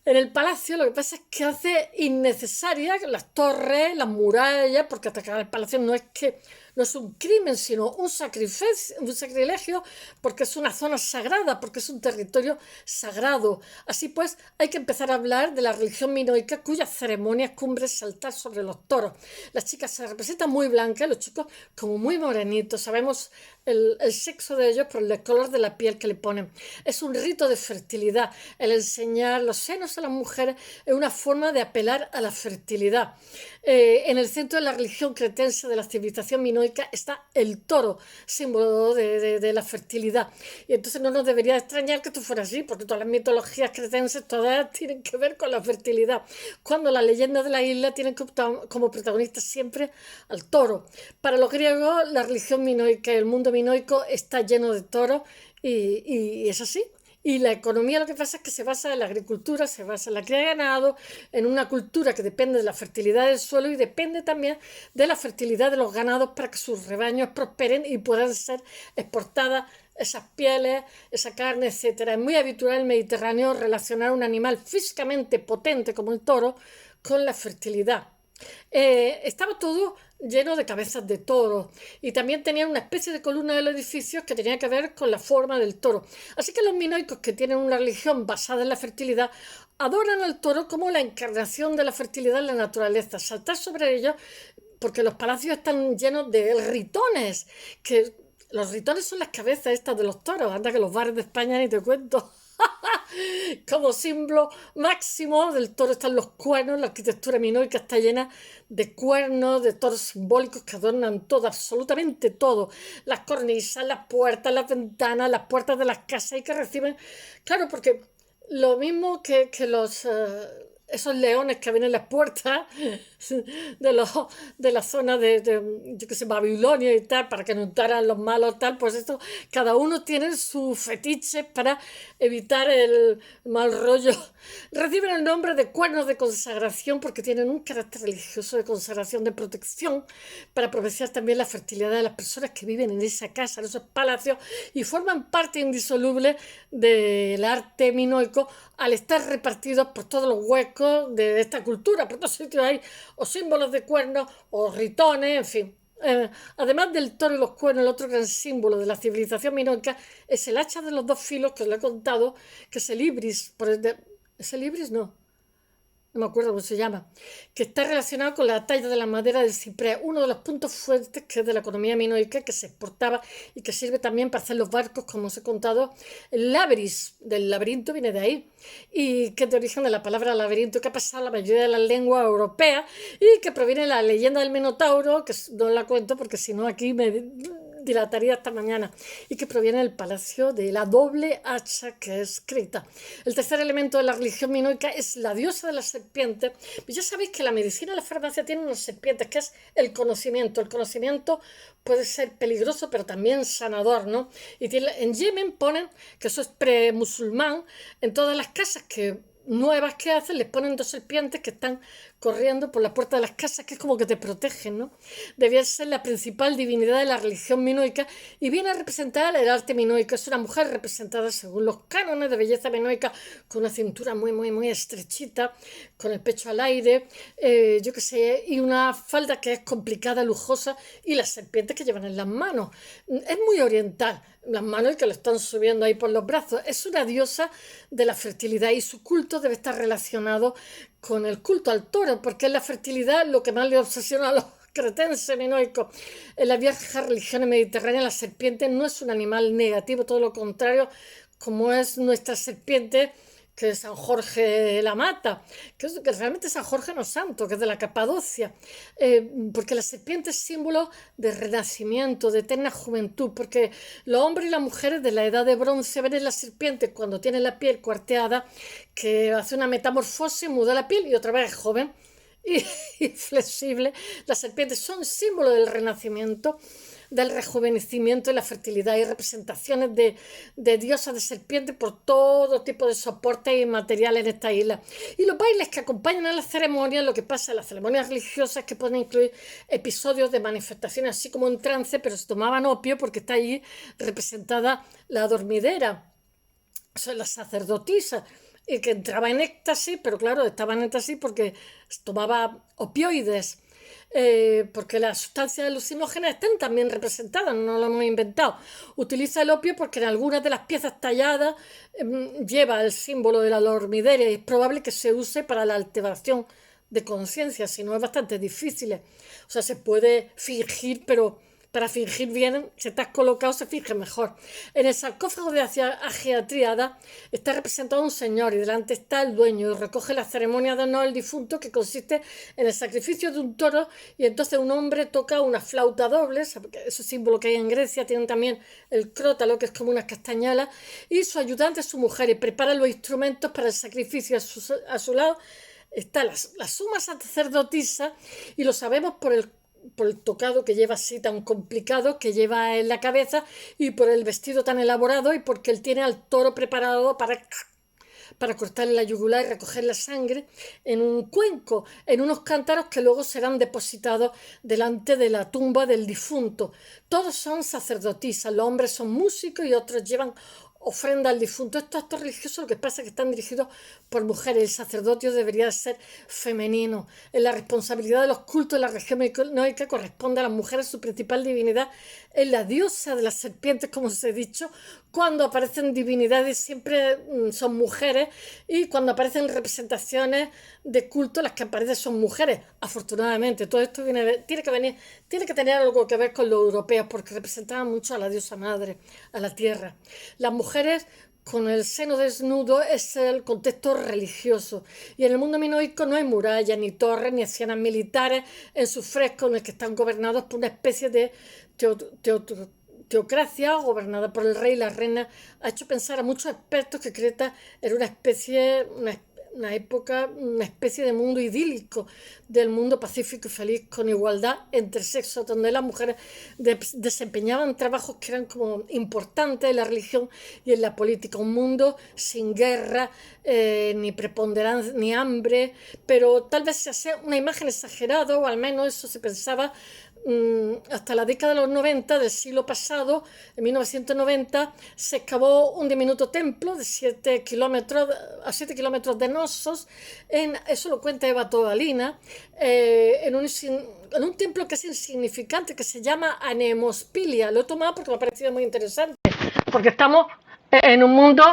en el palacio, lo que pasa es que hace innecesarias las torres, las murallas, porque atacar el palacio no es un crimen, sino un sacrilegio, porque es una zona sagrada, porque es un territorio sagrado. Así pues, hay que empezar a hablar de la religión minoica, cuyas ceremonias cumbres saltar sobre los toros. Las chicas se representan muy blancas, los chicos como muy morenitos. Sabemos el sexo de ellos por el color de la piel que le ponen. Es un rito de fertilidad. El enseñar los senos a las mujeres es una forma de apelar a la fertilidad. En el centro de la religión cretense, de la civilización minoica, está el toro, símbolo de la fertilidad. Y entonces no nos debería extrañar que esto fuera así, porque todas las mitologías cretenses todas tienen que ver con la fertilidad, cuando las leyendas de la isla tienen como protagonista siempre al toro. Para los griegos, la religión minoica y el mundo minoico está lleno de toros, y es así. Y la economía, lo que pasa es que se basa en la agricultura, se basa en la cría de ganado, en una cultura que depende de la fertilidad del suelo y depende también de la fertilidad de los ganados para que sus rebaños prosperen y puedan ser exportadas esas pieles, esa carne, etcétera. Es muy habitual en el Mediterráneo relacionar un animal físicamente potente como el toro con la fertilidad. Estaba todo lleno de cabezas de toro, y también tenía una especie de columna de los edificios que tenía que ver con la forma del toro. Así que los minoicos, que tienen una religión basada en la fertilidad, adoran al toro como la encarnación de la fertilidad en la naturaleza. Saltar sobre ellos, porque los palacios están llenos de ritones, que los ritones son las cabezas estas de los toros. Anda, que los bares de España ni te cuento. Como símbolo máximo del toro están los cuernos. La arquitectura minoica está llena de cuernos, de toros simbólicos que adornan todo, absolutamente todo. Las cornisas, las puertas, las ventanas, las puertas de las casas, y que reciben, claro, porque lo mismo que los esos leones que ven en las puertas de, los, de la zona yo qué sé, Babilonia y tal, para que no entraran los malos, tal, pues esto, cada uno tiene sus fetiches para evitar el mal rollo. Reciben el nombre de cuernos de consagración porque tienen un carácter religioso de consagración, de protección, para aprovechar también la fertilidad de las personas que viven en esa casa, en esos palacios, y forman parte indisoluble del arte minoico al estar repartidos por todos los huecos de esta cultura. Por todos sitios hay o símbolos de cuernos o ritones, en fin. Además del toro y los cuernos, el otro gran símbolo de la civilización minoica es el hacha de los dos filos que os lo he contado, que es el ibris. ¿Es el ibris? No me acuerdo cómo se llama, que está relacionado con la talla de la madera del ciprés, uno de los puntos fuertes que es de la economía minoica, que se exportaba y que sirve también para hacer los barcos, como os he contado. El labris, del laberinto, viene de ahí, y que es de origen de la palabra laberinto, que ha pasado a la mayoría de las lenguas europeas y que proviene de la leyenda del Minotauro, que no la cuento porque si no aquí me dilataría hasta mañana, y que proviene del palacio de la doble hacha que es Creta. El tercer elemento de la religión minoica es la diosa de la serpiente. Ya sabéis que la medicina y la farmacia tienen unas serpientes, que es el conocimiento. El conocimiento puede ser peligroso, pero también sanador, ¿no? Y en Yemen ponen, que eso es pre-musulmán, en todas las casas nuevas que hacen, les ponen dos serpientes que están corriendo por la puerta de las casas, que es como que te protegen, ¿no? Debía ser la principal divinidad de la religión minoica y viene a representar el arte minoico. Es una mujer representada según los cánones de belleza minoica, con una cintura muy, muy, muy estrechita, con el pecho al aire, yo qué sé, y una falda que es complicada, lujosa, y las serpientes que llevan en las manos. Es muy oriental, las manos y que lo están subiendo ahí por los brazos. Es una diosa de la fertilidad y su culto debe estar relacionado con el culto al toro, porque es la fertilidad lo que más le obsesiona a los cretenses minoicos. En las viejas religiones mediterráneas la serpiente no es un animal negativo, todo lo contrario, como es nuestra serpiente, que San Jorge la mata, que realmente San Jorge no es santo, que es de la Capadocia, porque la serpiente es símbolo de renacimiento, de eterna juventud, porque los hombres y las mujeres de la edad de bronce ven en la serpiente cuando tiene la piel cuarteada, que hace una metamorfosis, muda la piel y otra vez es joven y flexible. Las serpientes son símbolo del renacimiento, del rejuvenecimiento y la fertilidad, y representaciones de diosas de serpiente por todo tipo de soportes y materiales en esta isla. Y los bailes que acompañan a las ceremonias, lo que pasa en las ceremonias religiosas, que pueden incluir episodios de manifestaciones así como en trance, pero se tomaban opio porque está allí representada la dormidera, o sea, la sacerdotisa, y que entraba en éxtasis, pero claro, estaba en éxtasis porque tomaba opioides, porque las sustancias alucinógenas están también representadas, no lo hemos inventado. Utiliza el opio porque en algunas de las piezas talladas lleva el símbolo de la dormidera y es probable que se use para la alteración de conciencia, si no es bastante difícil. O sea, se puede fingir, pero para fingir bien, si estás colocado, se finge mejor. En el sarcófago de Agiatriada está representado un señor y delante está el dueño y recoge la ceremonia de honor al difunto, que consiste en el sacrificio de un toro, y entonces un hombre toca una flauta doble, ese símbolo que hay en Grecia. Tienen también el crótalo, que es como unas castañuelas, y su ayudante es su mujer, y prepara los instrumentos para el sacrificio. A su lado está la suma sacerdotisa, y lo sabemos por el tocado que lleva así tan complicado que lleva en la cabeza, y por el vestido tan elaborado, y porque él tiene al toro preparado para cortarle la yugular y recoger la sangre en un cuenco, en unos cántaros que luego serán depositados delante de la tumba del difunto. Todos son sacerdotisas, los hombres son músicos y otros llevan ofrenda al difunto. Estos actos religiosos, lo que pasa es que están dirigidos por mujeres. El sacerdocio debería ser femenino. En la responsabilidad de los cultos de la región minoica corresponde a las mujeres. Su principal divinidad es la diosa de las serpientes, como os he dicho. Cuando aparecen divinidades siempre son mujeres, y cuando aparecen representaciones de culto, las que aparecen son mujeres. Afortunadamente, todo esto tiene que tener algo que ver con los europeos, porque representaban mucho a la diosa madre, a la tierra. Las mujeres con el seno desnudo es el contexto religioso, y en el mundo minoico no hay murallas, ni torres, ni escenas militares en sus frescos, en el que están gobernados por una especie de teocracia gobernada por el rey y la reina. Ha hecho pensar a muchos expertos que Creta era una especie una época, una especie de mundo idílico, del mundo pacífico y feliz, con igualdad entre sexos, donde las mujeres desempeñaban trabajos que eran como importantes en la religión y en la política. Un mundo sin guerra, ni preponderancia, ni hambre, pero tal vez se hace una imagen exagerada, o al menos eso se pensaba hasta la década de los 90 del siglo pasado. En 1990 se excavó un diminuto templo de 7 kilómetros a 7 kilómetros de Nosos, eso lo cuenta Eva Tobalina, en un templo que es insignificante, que se llama Anemospilia. Lo he tomado porque me ha parecido muy interesante, porque estamos en un mundo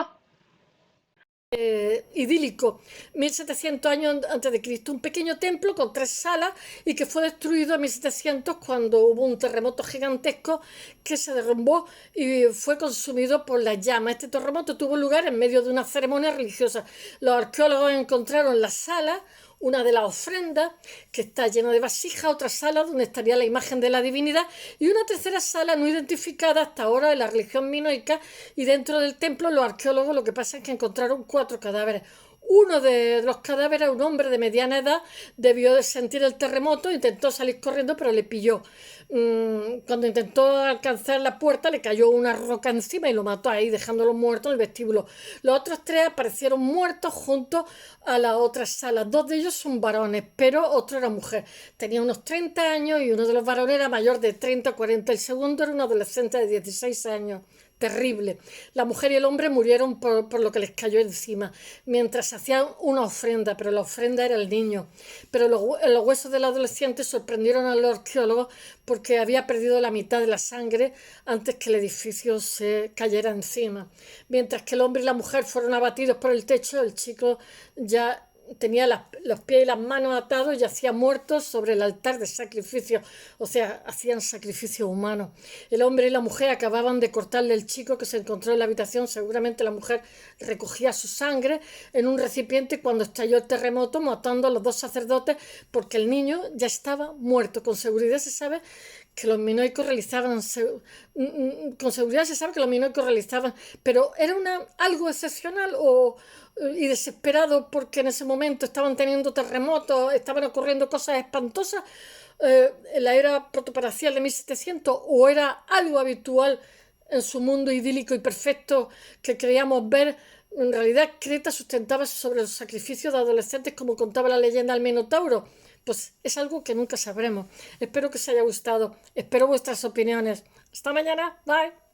idílico, 1700 años antes de Cristo, un pequeño templo con 3 salas y que fue destruido en 1700 cuando hubo un terremoto gigantesco que se derrumbó y fue consumido por las llamas. Este terremoto tuvo lugar en medio de una ceremonia religiosa. Los arqueólogos encontraron la sala, una de las ofrendas, que está llena de vasijas, otra sala donde estaría la imagen de la divinidad y una tercera sala no identificada hasta ahora de la religión minoica, y dentro del templo los arqueólogos lo que pasa es que encontraron 4 cadáveres. Uno de los cadáveres, un hombre de mediana edad, debió de sentir el terremoto, intentó salir corriendo, pero le pilló. Cuando intentó alcanzar la puerta, le cayó una roca encima y lo mató ahí, dejándolo muerto en el vestíbulo. Los otros 3 aparecieron muertos junto a las otras salas. 2 de ellos son varones, pero otro era mujer. Tenía unos 30 años y uno de los varones era mayor de 30 o 40. El segundo era un adolescente de 16 años. Terrible. La mujer y el hombre murieron por lo que les cayó encima, mientras hacían una ofrenda, pero la ofrenda era el niño. Pero los huesos del adolescente sorprendieron a los arqueólogos porque había perdido la mitad de la sangre antes que el edificio se cayera encima. Mientras que el hombre y la mujer fueron abatidos por el techo, el chico ya tenía los pies y las manos atados y yacía muerto sobre el altar de sacrificio, o sea, hacían sacrificio humano. El hombre y la mujer acababan de cortarle el chico que se encontró en la habitación. Seguramente la mujer recogía su sangre en un recipiente cuando estalló el terremoto, matando a los 2 sacerdotes porque el niño ya estaba muerto. Con seguridad se sabe que los minoicos realizaban, pero era algo excepcional y desesperado porque en ese momento estaban teniendo terremotos, estaban ocurriendo cosas espantosas en la era protoparcial de 1700, o era algo habitual en su mundo idílico y perfecto que creíamos ver. En realidad, Creta sustentaba sobre los sacrificios de adolescentes, como contaba la leyenda del Minotauro. Pues es algo que nunca sabremos. Espero que os haya gustado. Espero vuestras opiniones. Hasta mañana. Bye.